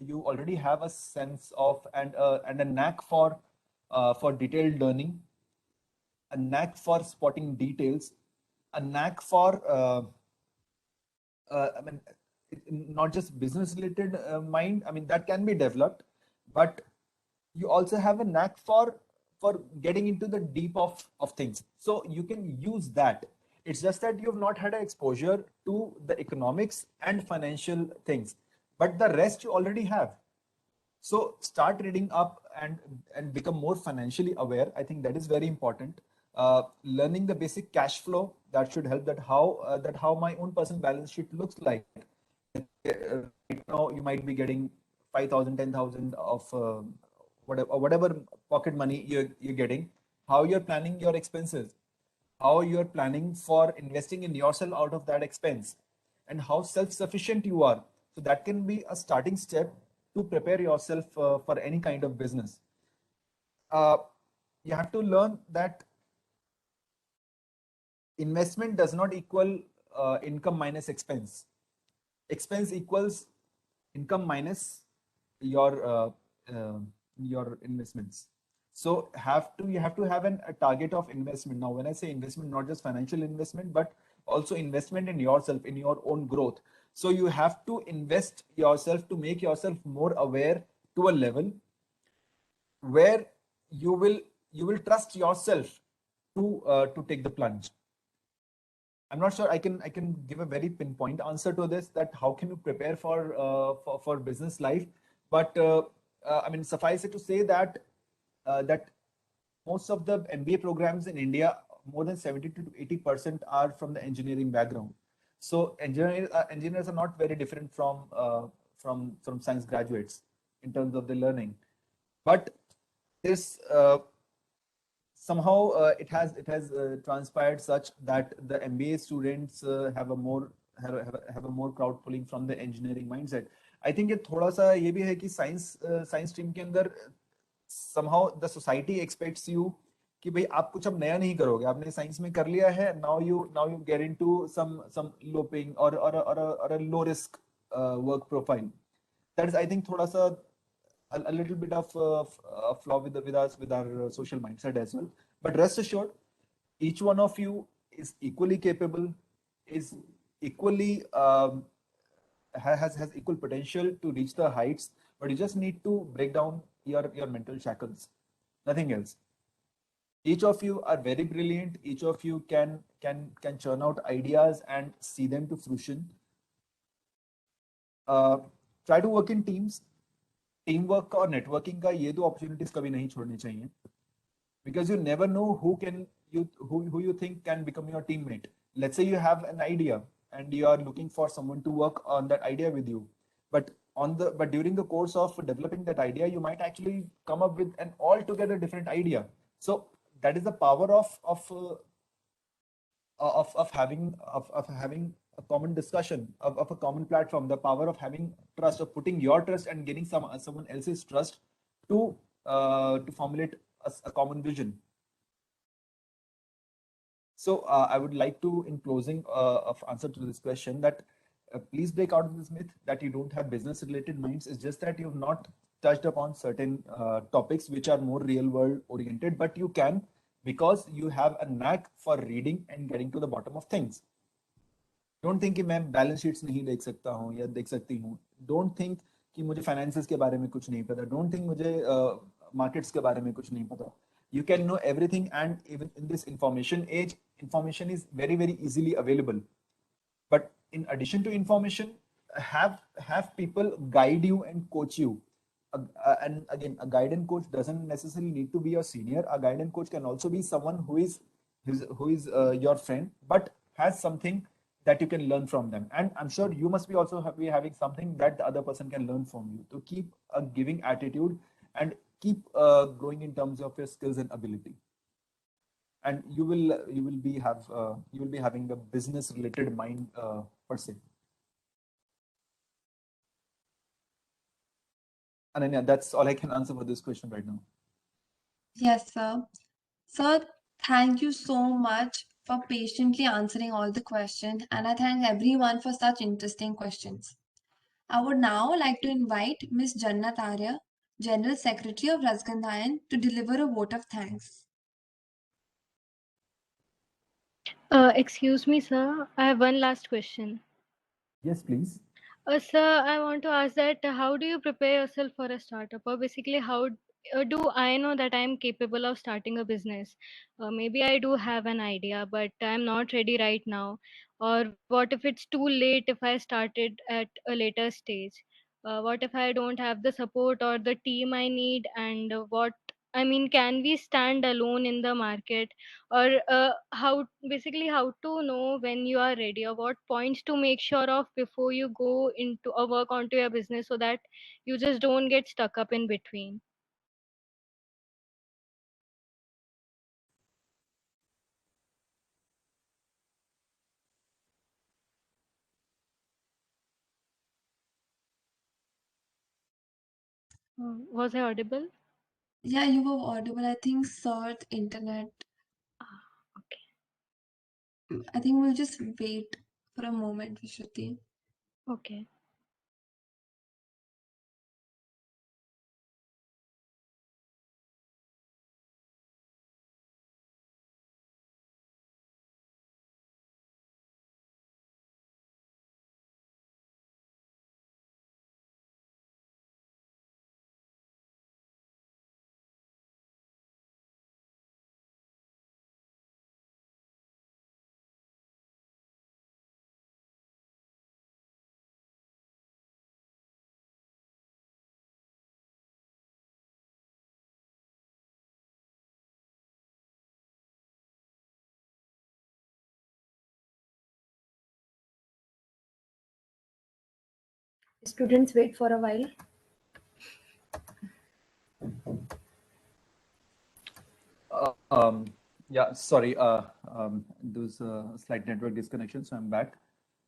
Speaker 2: already have a sense of and a knack for detailed learning, a knack for spotting details, a knack for I mean, not just business related mind. I mean, that can be developed, but you also have a knack for getting into the deep of things. So you can use that. It's just that you've not had an exposure to the economics and financial things, but the rest you already have. So start reading up and become more financially aware. I think that is very important. Learning the basic cash flow, that should help. That how my own personal balance sheet looks like. Right now you might be getting 5,000, 10,000 of whatever pocket money you're getting. How you're planning your expenses, how you're planning for investing in yourself out of that expense, and how self-sufficient you are. So that can be a starting step to prepare yourself for any kind of business. Uh, you have to learn that investment does not equal income minus expense. Expense equals income minus your uh, your investments. So you have to have a target of investment. Now when I say investment, not just financial investment, but also investment in yourself, in your own growth. So you have to invest yourself to make yourself more aware to a level where you will trust yourself to take the plunge. I'm not sure I can give a very pinpoint answer to this, that how can you prepare for business life. But I mean, suffice it to say that that most of the MBA programs in India, more than 70 to 80% are from the engineering background. So engineers are not very different from science graduates in terms of the learning. But this somehow it has transpired such that the MBA students have a more crowd pulling from the engineering mindset. I think ये थोड़ा सा ये भी है कि science stream के अंदर somehow the society expects you कि भाई आप कुछ अब नया नहीं करोगे, आपने साइंस में कर लिया है, now you get into some loping or a low risk work profile. That is, I think, थोड़ा सा a little bit of flaw with our social mindset as well. But rest assured, each one of you is equally capable, is equally has equal potential to reach the heights. But you just need to break down your mental shackles. Nothing else. Each of you are very brilliant. Each of you can churn out ideas and see them to fruition. uh, Try to work in teams. Team work का और networking का ये दो opportunities कभी नहीं छोड़नी चाहिए, because you never know who you think can become your teammate. Let's say you have an idea and you are looking for someone to work on that idea with you, but during the course of developing that idea, you might actually come up with an altogether different idea. So that is the power of having a common discussion, of a common platform, the power of having trust, of putting your trust and getting someone else's trust to formulate a common vision. So I would like to, in closing of answer to this question, that please break out of this myth that you don't have business related minds. It's just that you've not touched upon certain topics which are more real world oriented, but you can, because you have a knack for reading and getting to the bottom of things. Don't think कि मैं balance sheets नहीं देख सकता हूँ या देख सकती हूँ. डोंट थिंक कि मुझे फाइनेंसेस के बारे में कुछ नहीं पता. डोंट थिंक मुझे मार्केट्स के बारे में कुछ नहीं पता. You can know everything, and even in this information age, information is very, very easily available. But in addition to information, have people guide you and coach you. And again, a guide and coach doesn't necessarily need to be your senior. A guide and coach can also be someone who is your friend, but has something that you can learn from them. And I'm sure you must be also be having something that the other person can learn from you, to keep a giving attitude and keep growing in terms of your skills and ability. And you will be having a business related mind per se. Ananya, that's all I can answer for this question right now.
Speaker 1: Yes, sir. Sir, thank you so much for patiently answering all the questions, and I thank everyone for such interesting questions. I would now like to invite Ms. Jannat Arya, General Secretary of Razgandhayan, to deliver a vote of thanks.
Speaker 3: Excuse me, sir. I have one last question.
Speaker 2: Yes, please.
Speaker 3: Sir, I want to ask that how do you prepare yourself for a startup? Or basically, how do I know that I'm capable of starting a business? Maybe I do have an idea, but I'm not ready right now. Or what if it's too late if I started at a later stage? What if I don't have the support or the team I need? And can we stand alone in the market? Or how to know when you are ready, or what points to make sure of before you go into or work onto your business, so that you just don't get stuck up in between. Was I audible?
Speaker 1: Yeah, you were audible. I think, sir, the internet.
Speaker 3: Ah, okay.
Speaker 1: I think we'll just wait for a moment, Vishruti.
Speaker 3: Okay.
Speaker 4: Students wait for a while.
Speaker 2: Yeah, sorry. There was a slight network disconnection, so I'm back.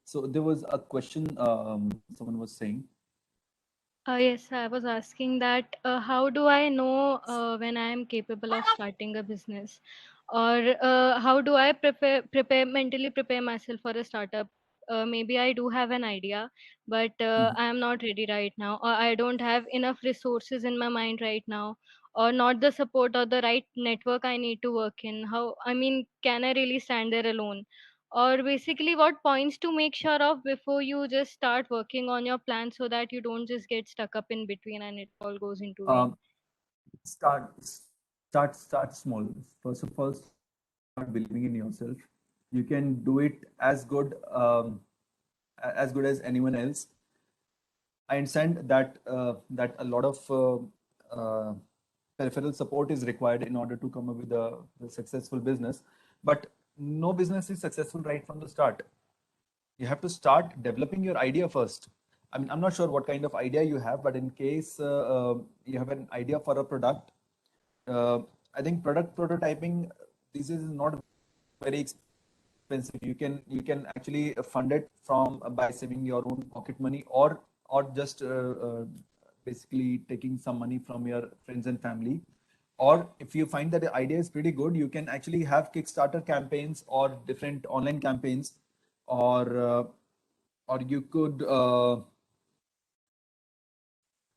Speaker 2: So there was a question someone was saying.
Speaker 3: Yes, I was asking that how do I know when I am capable of starting a business, or how do I mentally prepare myself for a startup? Maybe I do have an idea, but
Speaker 2: Mhm.
Speaker 3: I am not ready right now, or I don't have enough resources in my mind right now, or not the support or the right network I need to work in. How, I mean, can I really stand there alone? Or basically what points to make sure of before you just start working on your plan so that you don't just get stuck up in between and it all goes into vain.
Speaker 2: Um, start small. First of all, start believing in yourself. You can do it as good as anyone else. I understand that a lot of uh, peripheral support is required in order to come up with a successful business, but no business is successful right from the start. You have to start developing your idea first. I mean, I'm not sure what kind of idea you have, but in case you have an idea for a product, uh, I think product prototyping, this is not very expensive. You can actually fund it from by saving your own pocket money, or just basically taking some money from your friends and family. Or if you find that the idea is pretty good, you can actually have Kickstarter campaigns or different online campaigns, or uh, or you could uh,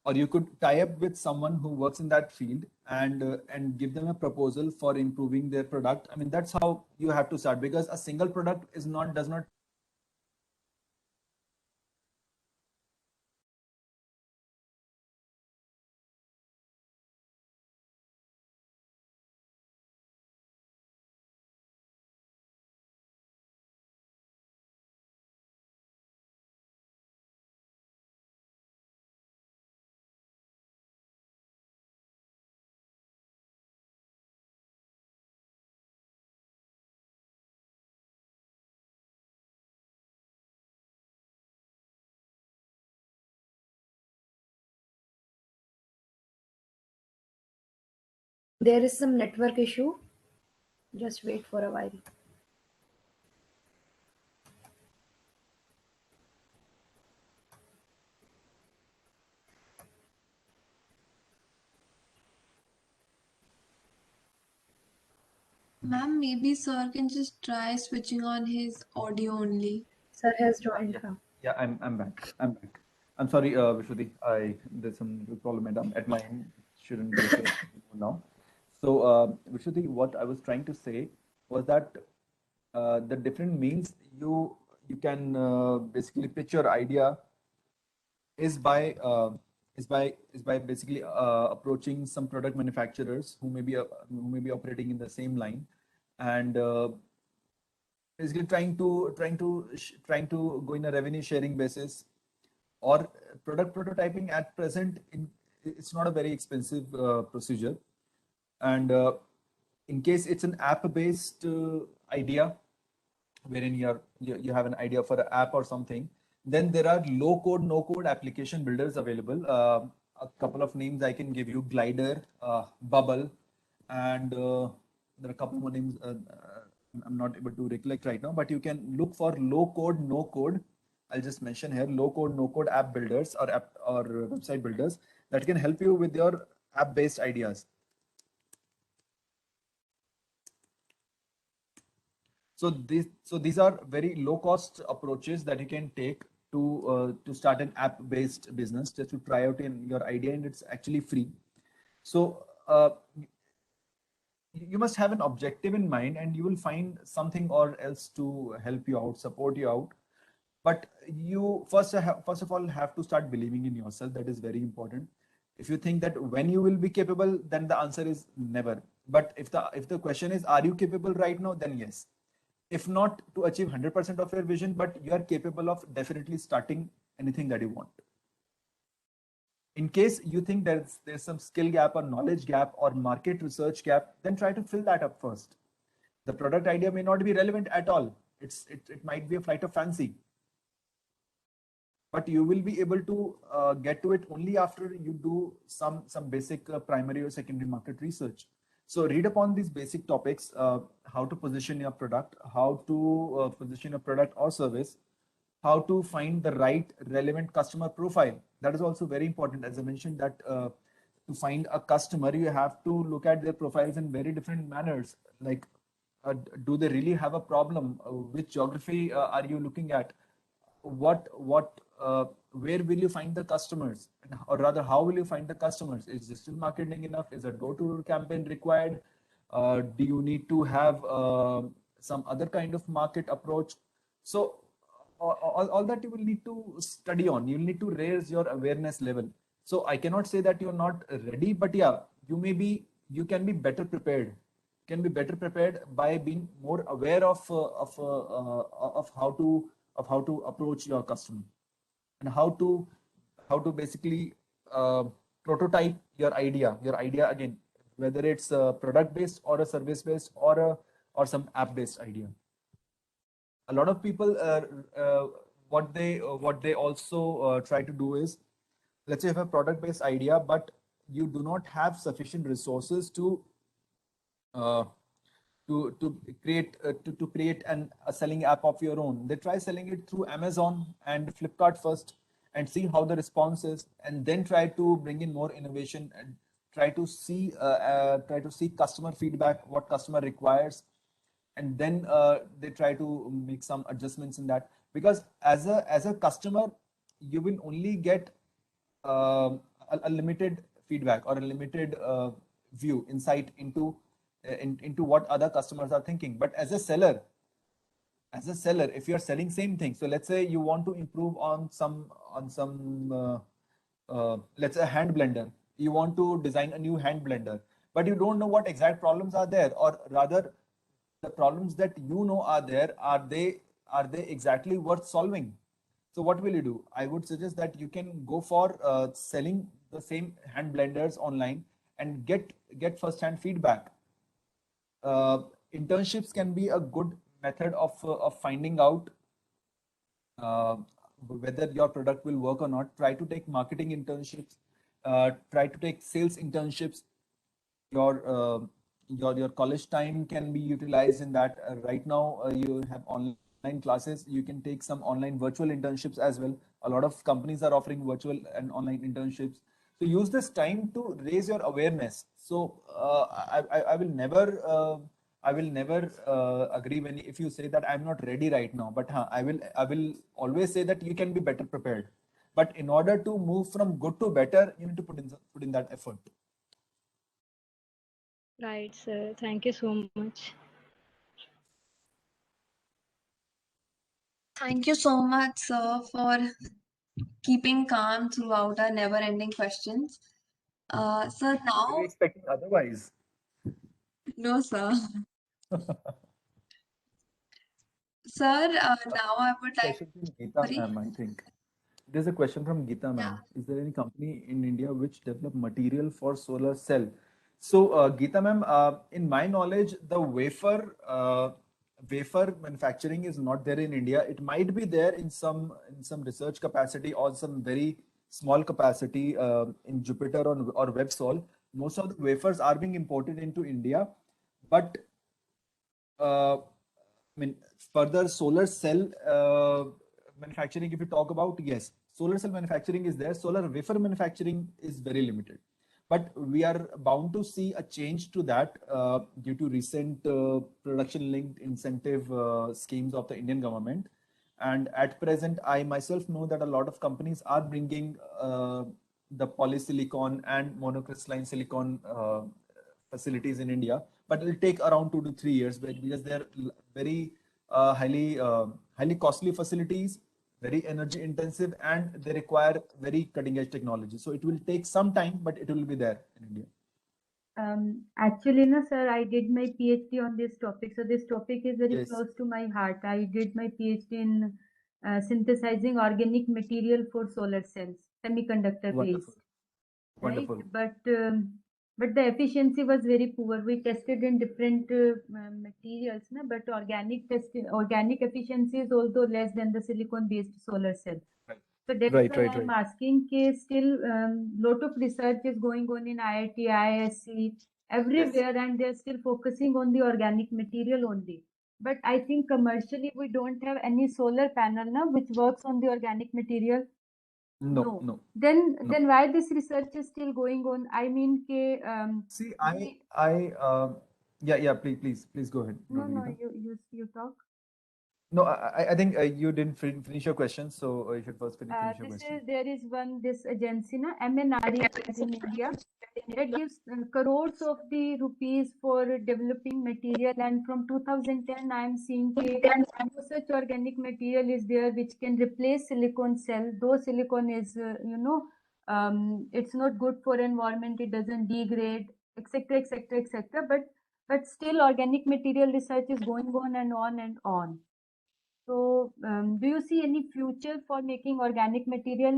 Speaker 2: or you could tie up with someone who works in that field, and give them a proposal for improving their product. I mean, that's how you have to start, because a single product is not does not make a business.
Speaker 4: There is some network issue. Just wait for a while.
Speaker 1: Ma'am, maybe sir can just try switching on his audio only.
Speaker 4: Sir has
Speaker 2: Yeah,
Speaker 4: joined
Speaker 2: yeah,
Speaker 4: now.
Speaker 2: yeah. I'm back. I'm back. I'm sorry, Vishwati. There's some problem at my end. It shouldn't be the case anymore now. So, Vishwati, what I was trying to say was that the different means you can basically pitch your idea is by basically approaching some product manufacturers who may be operating in the same line, and basically trying to go in a revenue sharing basis, or product prototyping. At present, it's not a very expensive procedure, and in case it's an app based idea, wherein you have an idea for an app or something, then there are low code, no code application builders available. A couple of names I can give you: Glider, Bubble, and there are a couple more names I'm not able to recollect right now. But you can look for low code, no code. I'll just mention here: low code, no code app builders, or app or website builders that can help you with your app based ideas. So these are very low cost approaches that you can take to start an app based business, just to try out in your idea, and it's actually free. So you must have an objective in mind, and you will find something or else to help you out, support you out. But you first of all have to start believing in yourself. That is very important. If you think that when you will be capable, then the answer is never. But if the question is, are you capable right now, then yes. If not to achieve 100% of your vision, but you are capable of definitely starting anything that you want. In case you think there's some skill gap or knowledge gap or market research gap, then try to fill that up first. The product idea may not be relevant at all. It might be a flight of fancy. but you will be able to get to it only after you do some basic primary or secondary market research. So read upon these basic topics: how to position your product, how to position a product or service, how to find the right relevant customer profile. That is also very important. As I mentioned, that to find a customer, you have to look at their profiles in very different manners. Like, do they really have a problem? Which geography are you looking at? Where will you find the customers? Or rather, how will you find the customers? Is digital marketing enough? Is a door-to-door campaign required? Do you need to have some other kind of market approach? So all that you will need to study on. You'll need to raise your awareness level. So I cannot say that you're not ready, but yeah, you can be better prepared. Can be better prepared by being more aware of how to approach your customer, and how to basically prototype your idea again, whether it's a product based or a service based or some app based idea. A lot of people what they also try to do is, let's say you have a product based idea, but you do not have sufficient resources uh, to create a selling app of your own. They try selling it through Amazon and Flipkart first, and see how the response is, and then try to bring in more innovation, and try to see customer feedback, what customer requires, and then they try to make some adjustments in that. Because as a customer, you will only get a limited feedback or a limited view, insight into what other customers are thinking. But as a seller, if you're selling same thing, so let's say you want to improve on some let's say a hand blender, you want to design a new hand blender, but you don't know what exact problems are there, or rather the problems that you know are there, are they exactly worth solving? So what will you do? I would suggest that you can go for selling the same hand blenders online and get first hand feedback. uh, Internships can be a good method of finding out uh, whether your product will work or not. Try to take marketing internships, try to take sales internships. Your college time can be utilized in that. Right now, you have online classes. You can take some online virtual internships as well. A lot of companies are offering virtual and online internships. So use this time to raise your awareness. So I will never agree when if you say that I'm not ready right now. But I will always say that you can be better prepared. But in order to move from good to better, you need to put in that effort.
Speaker 3: Right, sir. Thank you so much.
Speaker 1: Thank you so much, sir, for keeping calm throughout our never-ending questions. Sir,
Speaker 2: Were you
Speaker 1: now,
Speaker 2: expecting otherwise?
Speaker 1: no, sir. Sir, now I would like,
Speaker 2: Question from Geeta
Speaker 1: sorry.
Speaker 2: ma'am, I think. There's a question from Geeta
Speaker 1: Yeah.
Speaker 2: ma'am. Is there any company in India which develop material for solar cell? So, Geeta ma'am, in my knowledge, the wafer manufacturing is not there in India. It might be there in some research capacity or some very small capacity in Jupiter or WebSol. Most of the wafers are being imported into India, but I mean, further solar cell manufacturing, if you talk about, yes, solar cell manufacturing is there. Solar wafer manufacturing is very limited. But we are bound to see a change to that due to recent production linked incentive schemes of the Indian government. And at present, I myself know that a lot of companies are bringing the polysilicon and monocrystalline silicon facilities in India, but it will take around 2 to 3 years because they're very highly costly facilities, very energy intensive, and they require very cutting edge technology. So it will take some time, but it will be there in India.
Speaker 4: Actually, no, sir, I did my PhD on this topic. So this topic is very
Speaker 2: Yes,
Speaker 4: close to my heart. I did my PhD in synthesizing organic material for solar cells, semiconductor
Speaker 2: wonderful,
Speaker 4: based, right?
Speaker 2: wonderful.
Speaker 4: But the efficiency was very poor. We tested in different materials, no? But organic efficiency is also less than the silicon based solar cell.
Speaker 2: Right.
Speaker 4: So that's
Speaker 2: Right,
Speaker 4: why
Speaker 2: right,
Speaker 4: I'm
Speaker 2: right.
Speaker 4: asking. Still, lot of research is going on in IIT, IISc,
Speaker 2: Yes.
Speaker 4: everywhere, and they're still focusing on the organic material only. But I think commercially we don't have any solar panel now which works on the organic material.
Speaker 2: No,
Speaker 4: No.
Speaker 2: no,
Speaker 4: Then
Speaker 2: no.
Speaker 4: then why this research is still going on? I mean,
Speaker 2: See,
Speaker 4: we
Speaker 2: yeah, yeah. Please go ahead,
Speaker 4: no
Speaker 2: Dr.
Speaker 4: no
Speaker 2: Geeta.
Speaker 4: you talk.
Speaker 2: No, I think you didn't finish your question, so you should first finish your
Speaker 4: This
Speaker 2: question.
Speaker 4: is there is one this agency na MNRE is in India that gives crores of the rupees for developing material, and from 2010 I am seeing no such organic material is there which can replace silicon cell. Though silicon is it's not good for environment, it doesn't degrade, etc etc etc. But still organic material research is going on and on and on. So, do you see any future for making organic material,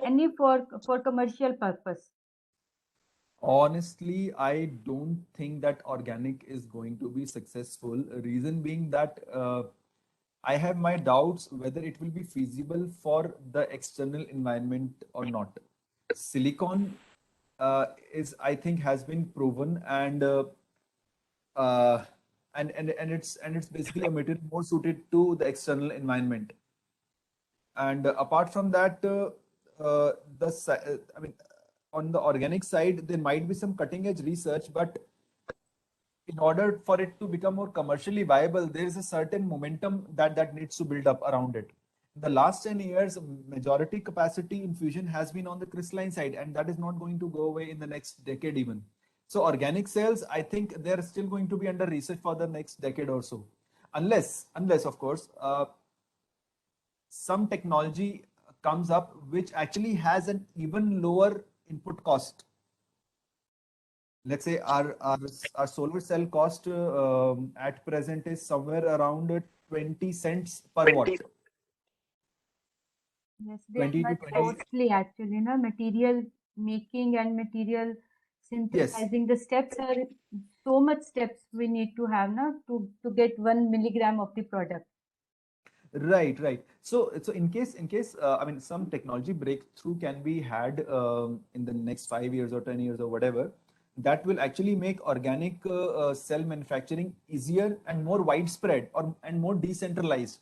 Speaker 4: any for commercial purpose?
Speaker 2: Honestly, I don't think that organic is going to be successful. Reason being that I have my doubts whether it will be feasible for the external environment or not. Silicon is, I think, has been proven, uh, and it's basically a material more suited to the external environment. And apart from that, I mean, on the organic side, there might be some cutting edge research, but in order for it to become more commercially viable, there is a certain momentum that needs to build up around it. In the last 10 years, majority capacity infusion has been on the crystalline side, and that is not going to go away in the next decade even. So organic cells, I think they're still going to be under research for the next decade or so, unless of course some technology comes up which actually has an even lower input cost. Let's say our solar cell cost at present is somewhere around 20 cents per watt.
Speaker 4: Yes, they are
Speaker 2: 20 to
Speaker 4: much
Speaker 2: 20.
Speaker 4: costly actually, material making and material
Speaker 2: Yes.
Speaker 4: synthesizing. The steps are so much steps we need to have now to get 1 milligram of the product.
Speaker 2: Right, right. So in case, I mean, some technology breakthrough can be had in the next 5 years or 10 years or whatever, that will actually make organic cell manufacturing easier and more widespread or and more decentralized.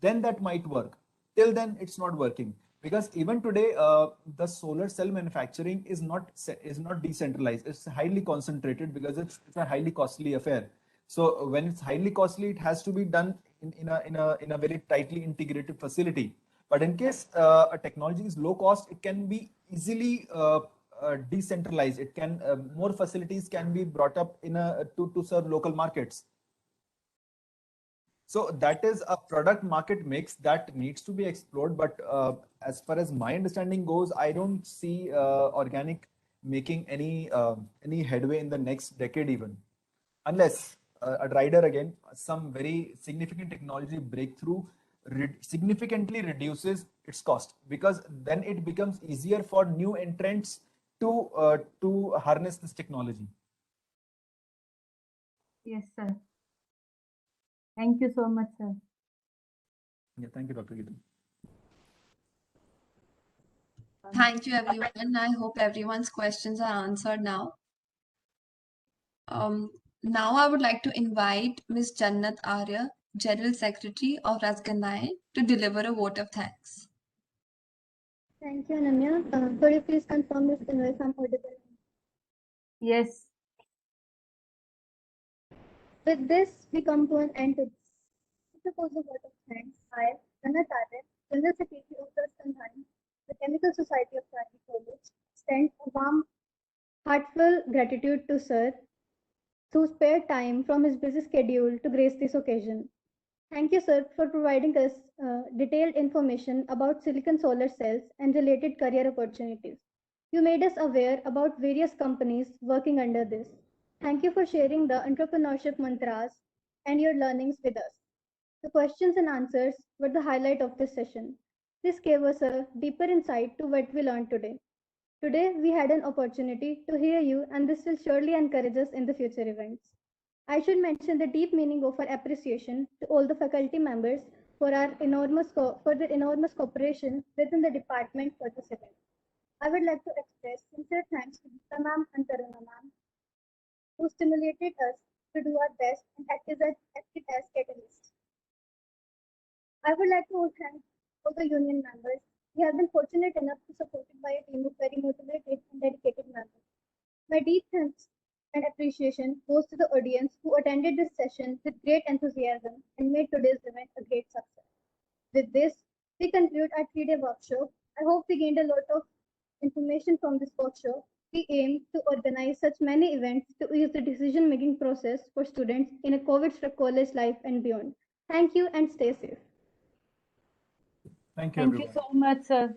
Speaker 2: Then that might work. Till then, it's not working because even today, the solar cell manufacturing is not decentralized. It's highly concentrated because it's a highly costly affair. So when it's highly costly, it has to be done in a very tightly integrated facility. But in case a technology is low cost, it can be easily decentralized. It can more facilities can be brought up to serve local markets. So that is a product market mix that needs to be explored. But as far as my understanding goes, I don't see organic making any headway in the next decade even, unless a rider again some very significant technology breakthrough significantly reduces its cost, because then it becomes easier for new entrants to harness this technology.
Speaker 4: Yes, sir. Thank you so much, sir.
Speaker 2: Yeah, thank you, Dr. Geeta.
Speaker 1: Thank you, everyone. I hope everyone's questions are answered now. Um, Now I would like to invite Ms. Jannat Arya, General Secretary of Rasganai, to deliver a vote of thanks.
Speaker 5: Thank you, Ananya. Could you please confirm if I'm audible?
Speaker 4: Yes.
Speaker 5: With this, we come to an end to this. To propose a vote of thanks, I, Anna Tare, General Secretary of the Sandhani, the Chemical Society of Private College, extend a warm, heartfelt gratitude to Sir, who spared time from his busy schedule to grace this occasion. Thank you, sir, for providing us detailed information about silicon solar cells and related career opportunities. You made us aware about various companies working under this. Thank you for sharing the entrepreneurship mantras and your learnings with us. The questions and answers were the highlight of this session. This gave us a deeper insight to what we learned today. Today, we had an opportunity to hear you, and this will surely encourage us in the future events. I should mention the deep meaning of our appreciation to all the faculty members for the enormous cooperation within the department for this event. I would like to express sincere thanks to Gupta ma'am and Taruna ma'am who stimulated us to do our best and acted as catalysts. I would like to thank all the union members. We have been fortunate enough to be supported by a team of very motivated and dedicated members. My deep thanks and appreciation goes to the audience who attended this session with great enthusiasm and made today's event a great success. With this, we conclude our 3-day workshop. I hope we gained a lot of information from this workshop. We aim to organize such many events to ease the decision-making process for students in a COVID-struck college life and beyond. Thank you and stay safe.
Speaker 2: Thank you,
Speaker 4: Thank you
Speaker 2: everyone.
Speaker 4: so much, sir.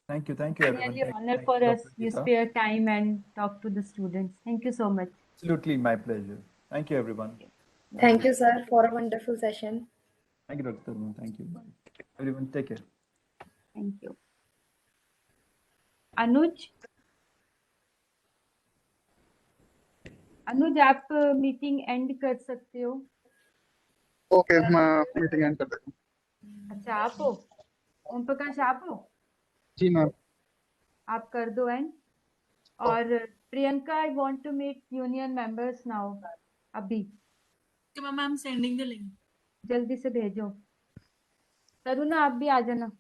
Speaker 2: Thank you,
Speaker 4: It's
Speaker 2: everyone.
Speaker 4: really
Speaker 2: Thank
Speaker 4: honor
Speaker 2: you,
Speaker 4: for us.
Speaker 2: Dr.
Speaker 4: You
Speaker 2: Geeta.
Speaker 4: spare time and talk to the students. Thank you so much.
Speaker 2: Absolutely my pleasure. Thank you, everyone.
Speaker 6: Thank you, sir, for a wonderful session.
Speaker 2: Thank you, Dr. Tarun. Thank you. Bye. Everyone, take care.
Speaker 4: Thank you. अनुज अनुज आप meeting and कर सकते हो?
Speaker 7: Okay, मैं meeting and कर देता हूँ।
Speaker 4: अच्छा, आप हो? ओम प्रकाश आप हो?
Speaker 7: जी मैम।
Speaker 4: आप कर दो एंड। और Priyanka, I want to meet union members now अभी।
Speaker 8: Ma'am, I am sending the link.
Speaker 4: जल्दी से भेजो। तरुणा आप भी आ जाना।